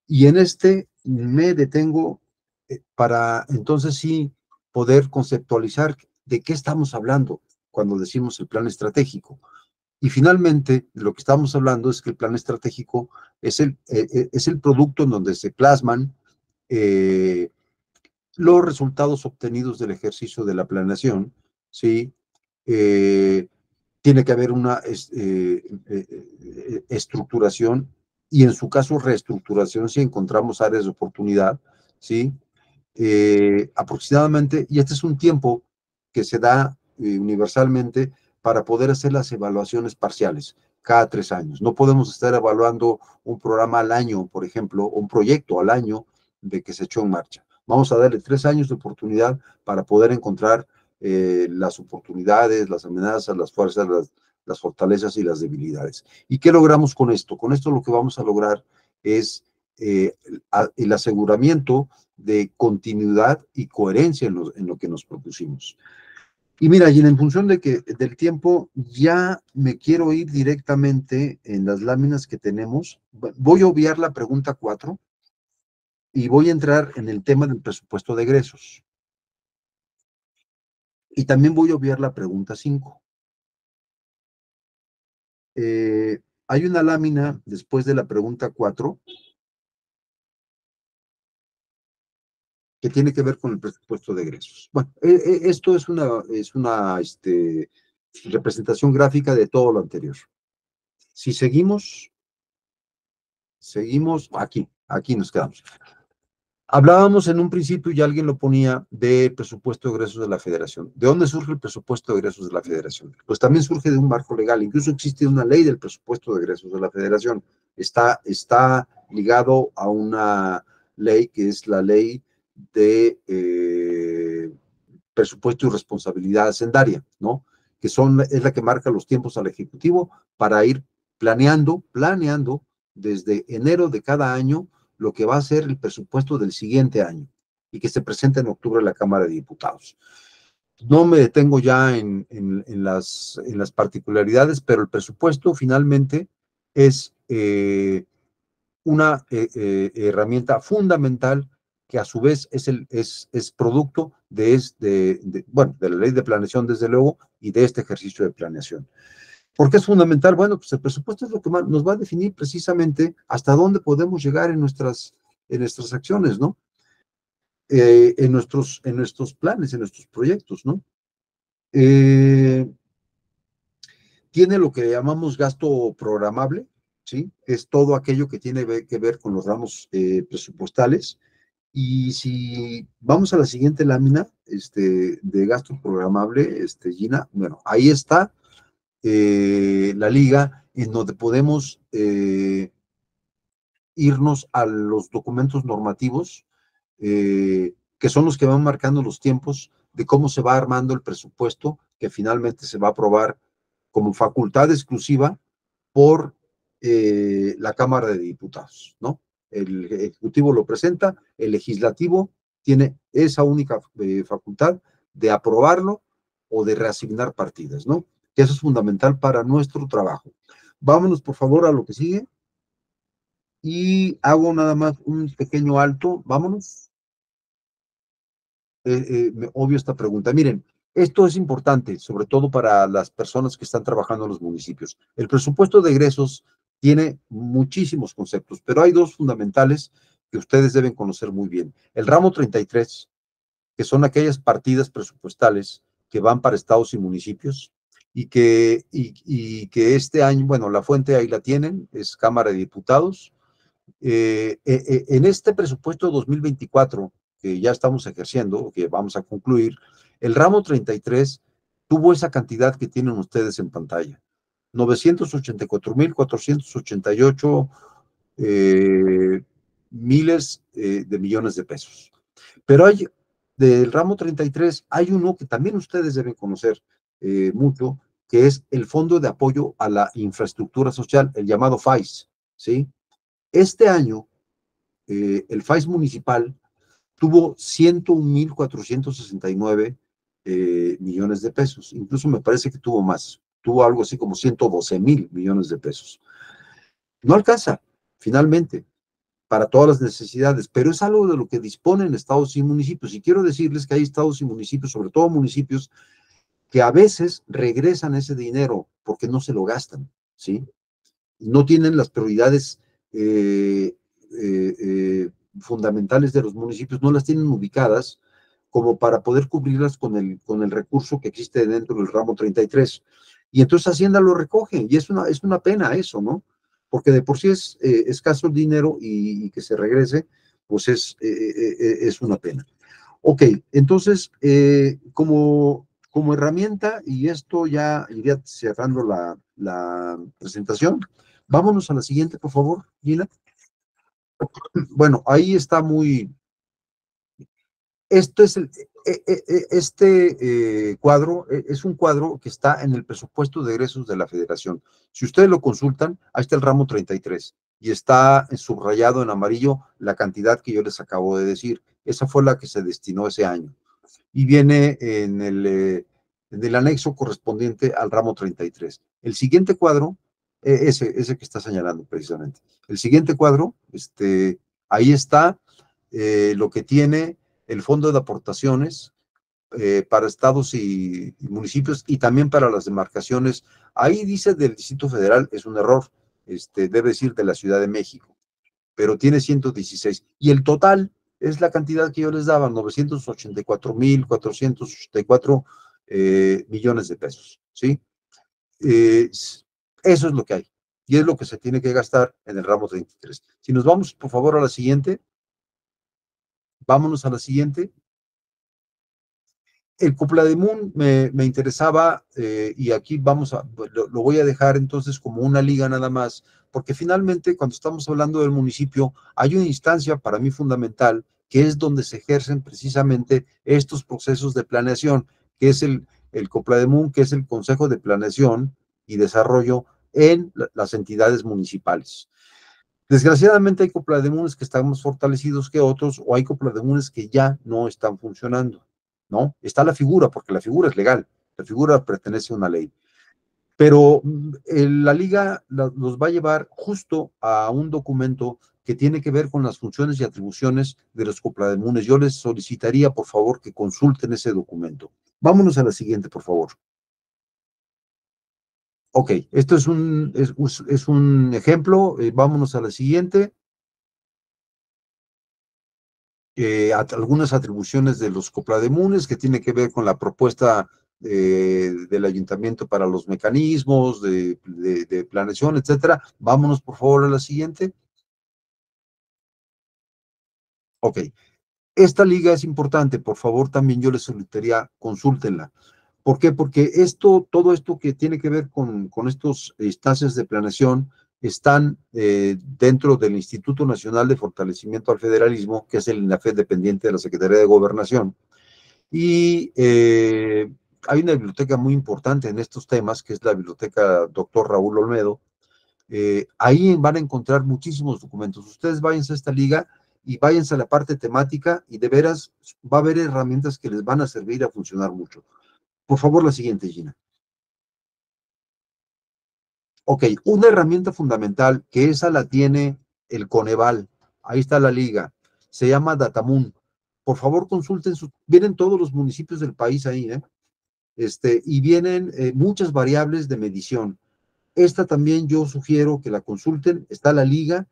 Y en este me detengo para entonces sí poder conceptualizar de qué estamos hablando cuando decimos el plan estratégico. Y finalmente, lo que estamos hablando es que el plan estratégico es el producto en donde se plasman los resultados obtenidos del ejercicio de la planeación, ¿sí? Tiene que haber una estructuración y en su caso reestructuración si encontramos áreas de oportunidad, ¿sí? Aproximadamente, y este es un tiempo que se da universalmente para poder hacer las evaluaciones parciales cada 3 años. No podemos estar evaluando un programa al año, por ejemplo, un proyecto al año de que se echó en marcha. Vamos a darle 3 años de oportunidad para poder encontrar las oportunidades, las amenazas, las fuerzas, las fortalezas y las debilidades. ¿Y qué logramos con esto? Con esto lo que vamos a lograr es el aseguramiento de continuidad y coherencia en lo que nos propusimos. Y mira, Gina, en función del tiempo, ya me quiero ir directamente en las láminas que tenemos. Voy a obviar la pregunta 4 y voy a entrar en el tema del presupuesto de egresos. Y también voy a obviar la pregunta 5. Hay una lámina después de la pregunta 4 que tiene que ver con el presupuesto de egresos. Bueno, esto es una representación gráfica de todo lo anterior. Si seguimos aquí nos quedamos. Hablábamos en un principio, y alguien lo ponía, del presupuesto de egresos de la Federación. ¿De dónde surge el presupuesto de egresos de la Federación? Pues también surge de un marco legal. Incluso existe una ley del presupuesto de egresos de la Federación. Está ligado a una ley que es la ley de presupuesto y responsabilidad hacendaria, ¿no? Que es la que marca los tiempos al Ejecutivo para ir planeando desde enero de cada año lo que va a ser el presupuesto del siguiente año y que se presenta en octubre en la Cámara de Diputados. No me detengo ya en las particularidades, pero el presupuesto finalmente es una herramienta fundamental que a su vez es producto de la ley de planeación, desde luego, y de este ejercicio de planeación. ¿Por qué es fundamental? Bueno, pues el presupuesto es lo que nos va a definir precisamente hasta dónde podemos llegar en nuestras acciones, ¿no? En nuestros planes, en nuestros proyectos, ¿no? Tiene lo que llamamos gasto programable, ¿sí? Es todo aquello que tiene que ver con los ramos presupuestales. Y si vamos a la siguiente lámina de gasto programable, Gina, bueno, ahí está la liga en donde podemos irnos a los documentos normativos que son los que van marcando los tiempos de cómo se va armando el presupuesto que finalmente se va a aprobar como facultad exclusiva por la Cámara de Diputados, ¿no? El Ejecutivo lo presenta, el Legislativo tiene esa única facultad de aprobarlo o de reasignar partidas, ¿no? Que eso es fundamental para nuestro trabajo. Vámonos, por favor, a lo que sigue. Y hago nada más un pequeño alto. Vámonos. Obvio esta pregunta. Miren, esto es importante, sobre todo para las personas que están trabajando en los municipios. El presupuesto de egresos tiene muchísimos conceptos, pero hay dos fundamentales que ustedes deben conocer muy bien. El ramo 33, que son aquellas partidas presupuestales que van para estados y municipios y que este año, bueno, la fuente ahí la tienen, es Cámara de Diputados. En este presupuesto 2024, que ya estamos ejerciendo, que vamos a concluir, el ramo 33 tuvo esa cantidad que tienen ustedes en pantalla, 984,488 miles de millones de pesos. Pero del ramo 33, hay uno que también ustedes deben conocer mucho, que es el Fondo de Apoyo a la Infraestructura Social, el llamado FAIS, ¿sí? Este año, el FAIS municipal tuvo 101,469 millones de pesos. Incluso me parece que tuvo más. Tuvo algo así como 112,000 millones de pesos. No alcanza, finalmente, para todas las necesidades, pero es algo de lo que disponen estados y municipios. Y quiero decirles que hay estados y municipios, sobre todo municipios, que a veces regresan ese dinero porque no se lo gastan, ¿sí? No tienen las prioridades fundamentales de los municipios, no las tienen ubicadas como para poder cubrirlas con el recurso que existe dentro del ramo 33. Y entonces Hacienda lo recoge, y es una pena eso, ¿no? Porque de por sí es escaso el dinero y que se regrese, pues es una pena. Ok, entonces, como herramienta, y esto ya iría cerrando la presentación, vámonos a la siguiente, por favor, Gina. Bueno, ahí está esto es Este cuadro es un cuadro que está en el presupuesto de egresos de la Federación. Si ustedes lo consultan, ahí está el ramo 33 y está subrayado en amarillo la cantidad que yo les acabo de decir. Esa fue la que se destinó ese año. Y viene en el anexo correspondiente al ramo 33. El siguiente cuadro, ese que está señalando precisamente. El siguiente cuadro, ahí está lo que tiene el fondo de aportaciones para estados y municipios y también para las demarcaciones. Ahí dice del Distrito Federal, es un error, debe decir de la Ciudad de México, pero tiene 116. Y el total es la cantidad que yo les daba, 984,484 millones de pesos, ¿sí? Eso es lo que hay. Y es lo que se tiene que gastar en el ramo 33. Si nos vamos, por favor, a la siguiente. Vámonos a la siguiente. El Coplademun me interesaba y aquí lo voy a dejar entonces como una liga nada más, porque finalmente cuando estamos hablando del municipio hay una instancia para mí fundamental que es donde se ejercen precisamente estos procesos de planeación, que es el Coplademun, que es el Consejo de Planeación y Desarrollo en las entidades municipales. Desgraciadamente hay coplademunes que están más fortalecidos que otros o hay coplademunes que ya no están funcionando, ¿no? Está la figura, porque la figura es legal, la figura pertenece a una ley, pero la liga los va a llevar justo a un documento que tiene que ver con las funciones y atribuciones de los coplademunes. Yo les solicitaría, por favor, que consulten ese documento. Vámonos a la siguiente, por favor. Ok, esto es un ejemplo. Vámonos a la siguiente. Algunas atribuciones de los coplademunes que tiene que ver con la propuesta del ayuntamiento para los mecanismos de planeación, etcétera. Vámonos, por favor, a la siguiente. Ok. Esta liga es importante, por favor, también yo les solicitaría, consúltenla. ¿Por qué? Porque todo esto que tiene que ver con estos instancias de planeación están dentro del Instituto Nacional de Fortalecimiento al Federalismo, que es el INAFED dependiente de la Secretaría de Gobernación. Y hay una biblioteca muy importante en estos temas, que es la biblioteca Doctor Raúl Olmedo. Ahí van a encontrar muchísimos documentos. Ustedes váyanse a esta liga y váyanse a la parte temática y de veras va a haber herramientas que les van a servir a funcionar mucho. Por favor, la siguiente, Gina. Ok, una herramienta fundamental que esa la tiene el Coneval. Ahí está la liga. Se llama Datamun. Por favor, consulten. Vienen todos los municipios del país ahí, ¿eh? Y vienen muchas variables de medición. Esta también yo sugiero que la consulten. Está la liga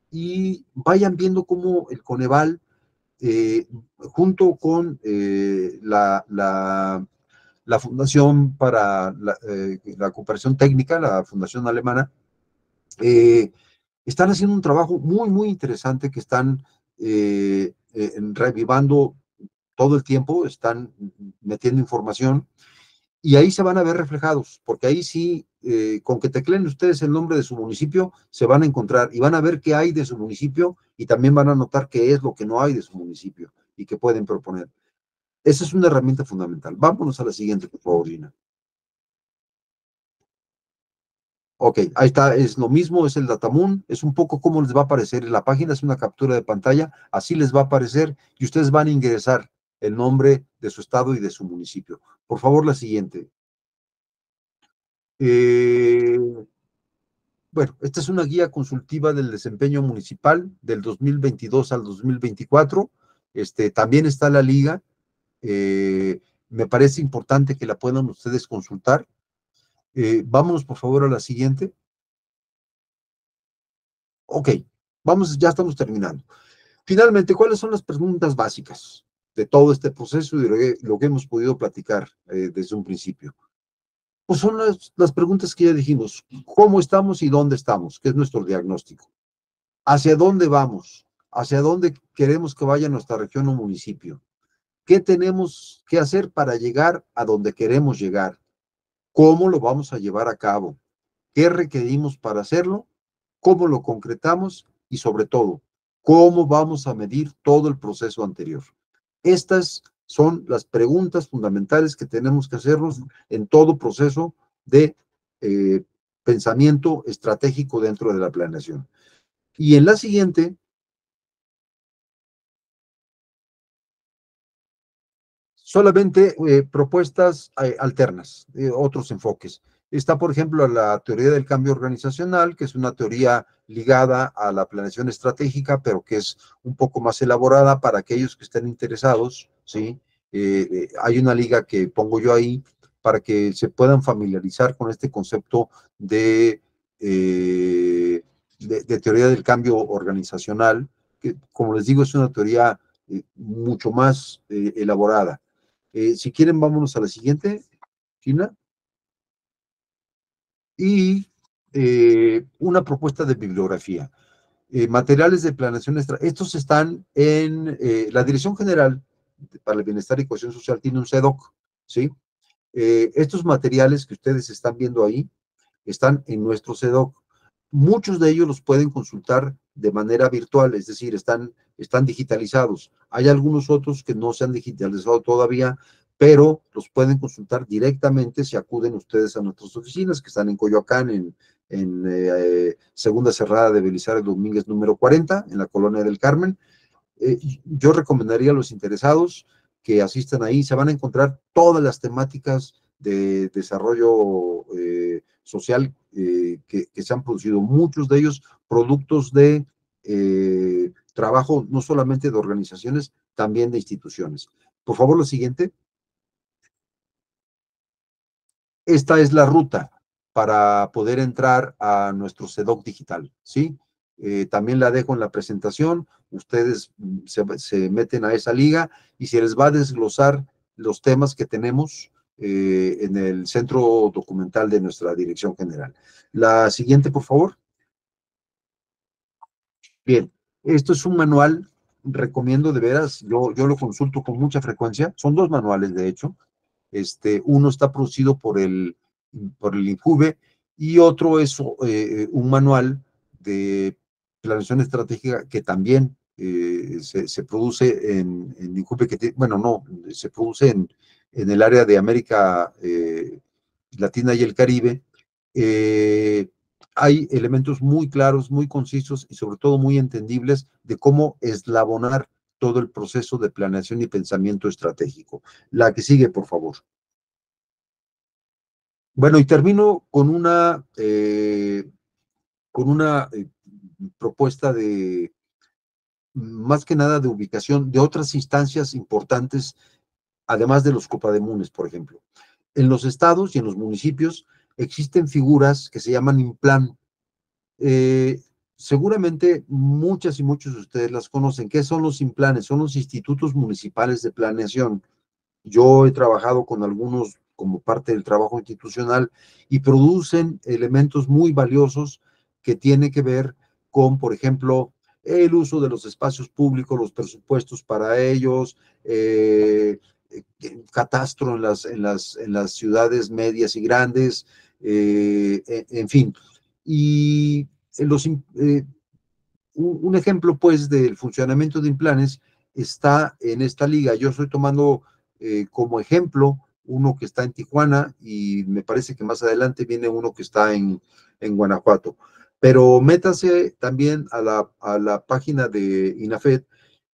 y vayan viendo cómo el Coneval, junto con la Fundación para la Cooperación Técnica, la Fundación Alemana, están haciendo un trabajo muy, muy interesante que están revivando todo el tiempo, están metiendo información y ahí se van a ver reflejados, porque ahí sí, con que tecleen ustedes el nombre de su municipio, se van a encontrar y van a ver qué hay de su municipio y también van a notar qué es lo que no hay de su municipio y que pueden proponer. Esa es una herramienta fundamental. Vámonos a la siguiente, por favor, Gina. Ok, ahí está, es lo mismo, es el Datamun, es un poco como les va a aparecer. En la página es una captura de pantalla, así les va a aparecer y ustedes van a ingresar el nombre de su estado y de su municipio. Por favor, la siguiente. Eh, bueno, esta es una guía consultiva del desempeño municipal del 2022 al 2024. También está la liga. Me parece importante que la puedan ustedes consultar. Vámonos, por favor, a la siguiente. Ok, vamos, ya estamos terminando. Finalmente, ¿cuáles son las preguntas básicas de todo este proceso y de lo que hemos podido platicar desde un principio? Pues son las preguntas que ya dijimos. ¿Cómo estamos y dónde estamos? ¿Qué es nuestro diagnóstico? ¿Hacia dónde vamos? ¿Hacia dónde queremos que vaya nuestra región o municipio? ¿Qué tenemos que hacer para llegar a donde queremos llegar? ¿Cómo lo vamos a llevar a cabo? ¿Qué requerimos para hacerlo? ¿Cómo lo concretamos? Y sobre todo, ¿cómo vamos a medir todo el proceso anterior? Estas son las preguntas fundamentales que tenemos que hacernos en todo proceso de pensamiento estratégico dentro de la planeación. Y en la siguiente, solamente propuestas alternas, otros enfoques. Está, por ejemplo, la teoría del cambio organizacional, que es una teoría ligada a la planeación estratégica, pero que es un poco más elaborada para aquellos que estén interesados, ¿sí? Hay una liga que pongo yo ahí para que se puedan familiarizar con este concepto de teoría del cambio organizacional, que, como les digo, es una teoría mucho más elaborada. Si quieren, vámonos a la siguiente, Gina. Y una propuesta de bibliografía. Materiales de planeación extra. Estos están en la Dirección General para el Bienestar y Cohesión Social, tiene un CEDOC, ¿sí? Estos materiales que ustedes están viendo ahí están en nuestro CEDOC. Muchos de ellos los pueden consultar de manera virtual, es decir, están digitalizados. Hay algunos otros que no se han digitalizado todavía, pero los pueden consultar directamente si acuden ustedes a nuestras oficinas, que están en Coyoacán, en Segunda Cerrada de Belisario Domínguez, número 40, en la Colonia del Carmen. Yo recomendaría a los interesados que asistan ahí, se van a encontrar todas las temáticas de desarrollo social que se han producido, muchos de ellos productos de trabajo no solamente de organizaciones, también de instituciones. Por favor, lo siguiente. Esta es la ruta para poder entrar a nuestro CEDOC digital, ¿sí? También la dejo en la presentación, ustedes se meten a esa liga y se les va a desglosar los temas que tenemos en el centro documental de nuestra dirección general. La siguiente, por favor. Bien, esto es un manual, recomiendo de veras, yo lo consulto con mucha frecuencia, son dos manuales de hecho. Uno está producido por el INJUVE y otro es un manual de planeación estratégica que también se produce en INJUVE, bueno, no, se produce en el área de América Latina y el Caribe. Eh, Hay elementos muy claros, muy concisos y sobre todo muy entendibles de cómo eslabonar todo el proceso de planeación y pensamiento estratégico. La que sigue, por favor. Bueno, y termino con una propuesta de, más que nada, de ubicación de otras instancias importantes, además de los copademunes, por ejemplo. En los estados y en los municipios existen figuras que se llaman INPLAN. Eh, Seguramente muchas y muchos de ustedes las conocen. ¿Qué son los INPLANes? Son los institutos municipales de planeación. Yo he trabajado con algunos como parte del trabajo institucional y producen elementos muy valiosos que tienen que ver con, por ejemplo, el uso de los espacios públicos, los presupuestos para ellos, catastro en las ciudades medias y grandes, en fin. Y los, un ejemplo, pues, del funcionamiento de Implanes está en esta liga. Yo estoy tomando como ejemplo uno que está en Tijuana y me parece que más adelante viene uno que está en Guanajuato. Pero métanse también a la página de INAFED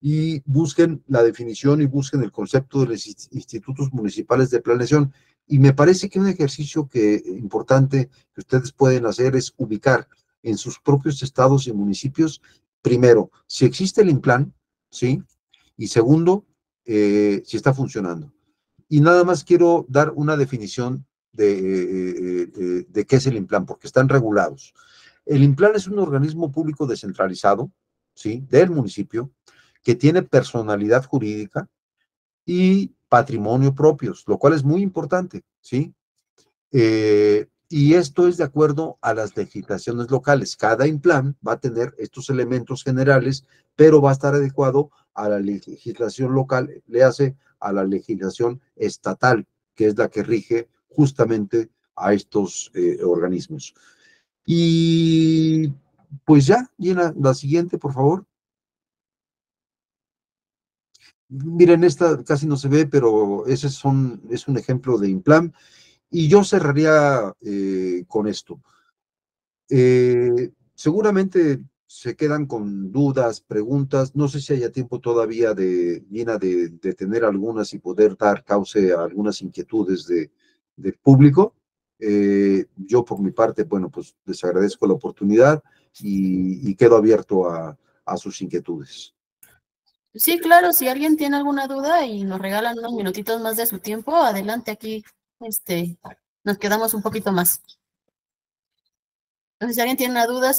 y busquen la definición y busquen el concepto de los institutos municipales de planeación. Y me parece que un ejercicio importante que ustedes pueden hacer es ubicar en sus propios estados y municipios, primero, si existe el INPLAN, ¿sí? Y segundo, si está funcionando. Y nada más quiero dar una definición de qué es el INPLAN, porque están regulados. El INPLAN es un organismo público descentralizado, ¿sí? Del municipio, que tiene personalidad jurídica y patrimonio propios, lo cual es muy importante, ¿sí? Y esto es de acuerdo a las legislaciones locales. Cada INPLAN va a tener estos elementos generales, pero va a estar adecuado a la legislación local, le hace a la legislación estatal, que es la que rige justamente a estos organismos. Y pues ya, Gina, la siguiente, por favor. Miren, esta casi no se ve, pero ese es un ejemplo de Implam. Y yo cerraría con esto. Seguramente se quedan con dudas, preguntas. No sé si haya tiempo todavía Gina, de tener algunas y poder dar cauce a algunas inquietudes del público. Yo por mi parte, bueno, pues les agradezco la oportunidad y quedo abierto a sus inquietudes. Sí, claro, si alguien tiene alguna duda y nos regalan unos minutitos más de su tiempo, adelante aquí, nos quedamos un poquito más. Entonces, si alguien tiene una duda,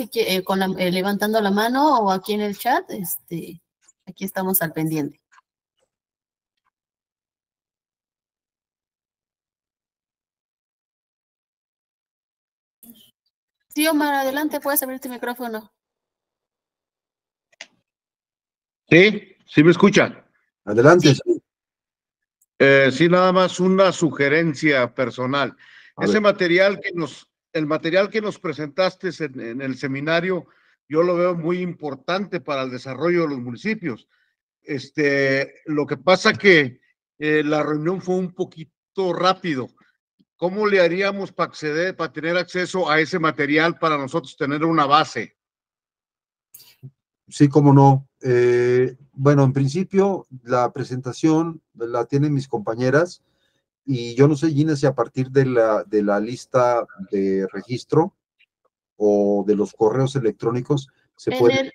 levantando la mano o aquí en el chat, aquí estamos al pendiente. Sí, Omar, adelante, puedes abrir tu micrófono. Sí, sí me escuchan. Adelante. Sí. Sí, nada más una sugerencia personal. El material que nos presentaste en el seminario, yo lo veo muy importante para el desarrollo de los municipios. Lo que pasa que la reunión fue un poquito rápido. ¿Cómo le haríamos para acceder, para tener acceso a ese material para nosotros tener una base? Sí, cómo no. Bueno, en principio la presentación la tienen mis compañeras y yo no sé, Gina, si a partir de la lista de registro o de los correos electrónicos se puede.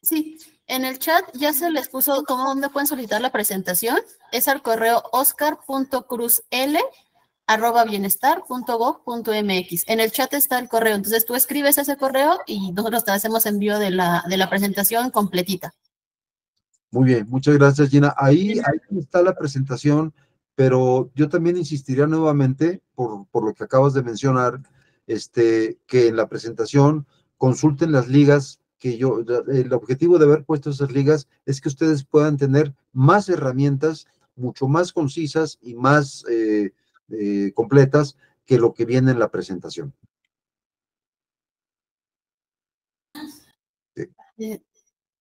Sí, en el chat ya se les puso cómo dónde pueden solicitar la presentación. Es al correo oscar.cruzl@bienestar.gov.mx. En el chat está el correo, entonces tú escribes ese correo y nosotros te hacemos envío de la presentación completita. Muy bien, muchas gracias, Gina. Ahí está la presentación, pero yo también insistiría nuevamente, por lo que acabas de mencionar, que en la presentación consulten las ligas, el objetivo de haber puesto esas ligas es que ustedes puedan tener más herramientas, mucho más concisas y más completas que lo que viene en la presentación.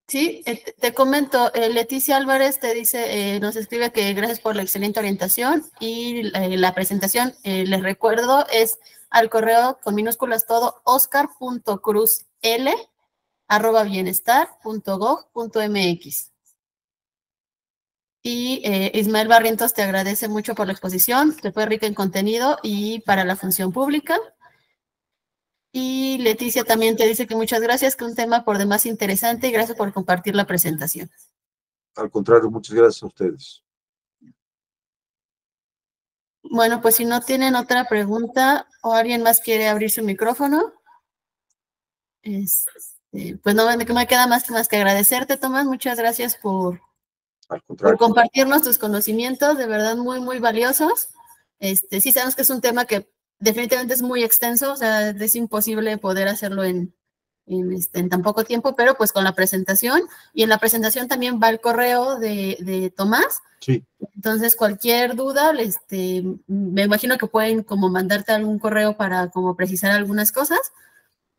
Sí, te comento, Leticia Álvarez te dice, nos escribe que gracias por la excelente orientación y la presentación, les recuerdo, es al correo con minúsculas todo, oscar.cruzl@bienestar.gov.mx. Y Ismael Barrientos te agradece mucho por la exposición, que fue rica en contenido y para la función pública. Y Leticia también te dice que muchas gracias, que un tema por demás interesante y gracias por compartir la presentación. Al contrario, muchas gracias a ustedes. Bueno, pues si no tienen otra pregunta o alguien más quiere abrir su micrófono, pues no me queda más que agradecerte, Tomás. Muchas gracias por compartirnos tus conocimientos, de verdad muy, muy valiosos. Sí sabemos que es un tema que definitivamente es muy extenso, o sea, es imposible poder hacerlo en tan poco tiempo, pero pues con la presentación, y en la presentación también va el correo de Tomás. Sí. Entonces, cualquier duda, me imagino que pueden como mandarte algún correo para como precisar algunas cosas,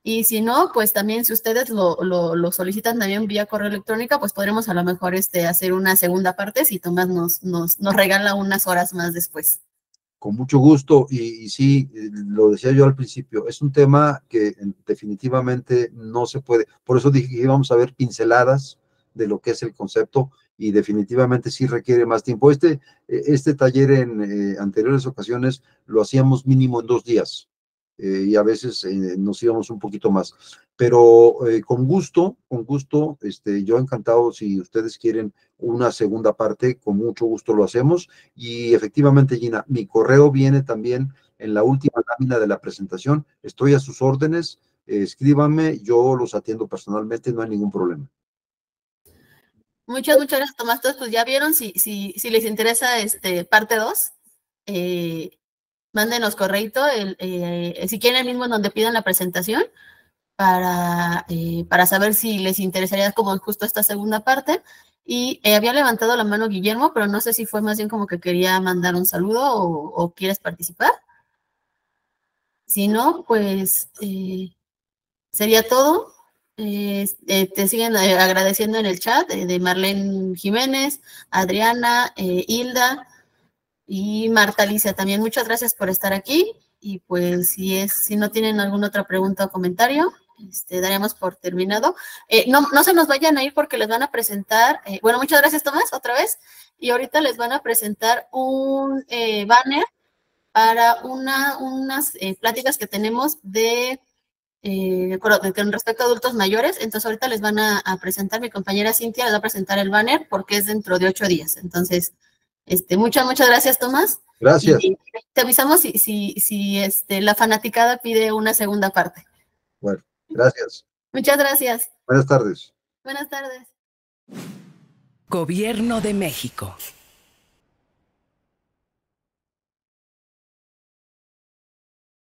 y si no, pues también si ustedes lo solicitan también vía correo electrónico, pues podremos a lo mejor hacer una segunda parte si Tomás nos regala unas horas más después. Con mucho gusto, y sí, lo decía yo al principio, es un tema que definitivamente no se puede, por eso dije que íbamos a ver pinceladas de lo que es el concepto, y definitivamente sí requiere más tiempo. Este taller en anteriores ocasiones lo hacíamos mínimo en 2 días, y a veces nos íbamos un poquito más, pero con gusto, yo encantado, si ustedes quieren una segunda parte, con mucho gusto lo hacemos. Y efectivamente, Gina, mi correo viene también en la última lámina de la presentación. Estoy a sus órdenes, escríbanme, yo los atiendo personalmente, no hay ningún problema. Muchas gracias, Tomás. Todos pues ya vieron, si les interesa parte 2, mándenos correito, si quieren el mismo en donde pidan la presentación, para saber si les interesaría como justo esta segunda parte. Y había levantado la mano Guillermo, pero no sé si fue más bien como que quería mandar un saludo o quieres participar. Si no, pues sería todo. te siguen agradeciendo en el chat, de Marlene Jiménez, Adriana, Hilda y Marta Alicia también. Muchas gracias por estar aquí. Y pues si no tienen alguna otra pregunta o comentario, daremos por terminado. No se nos vayan a ir porque les van a presentar, bueno, muchas gracias Tomás, otra vez, y ahorita les van a presentar un banner para unas pláticas que tenemos con respecto a adultos mayores. Entonces ahorita les van a presentar, mi compañera Cintia les va a presentar el banner porque es dentro de 8 días. Entonces, muchas gracias Tomás. Gracias. Y te avisamos si la fanaticada pide una segunda parte. Bueno, gracias. Muchas gracias. Buenas tardes. Buenas tardes. Gobierno de México.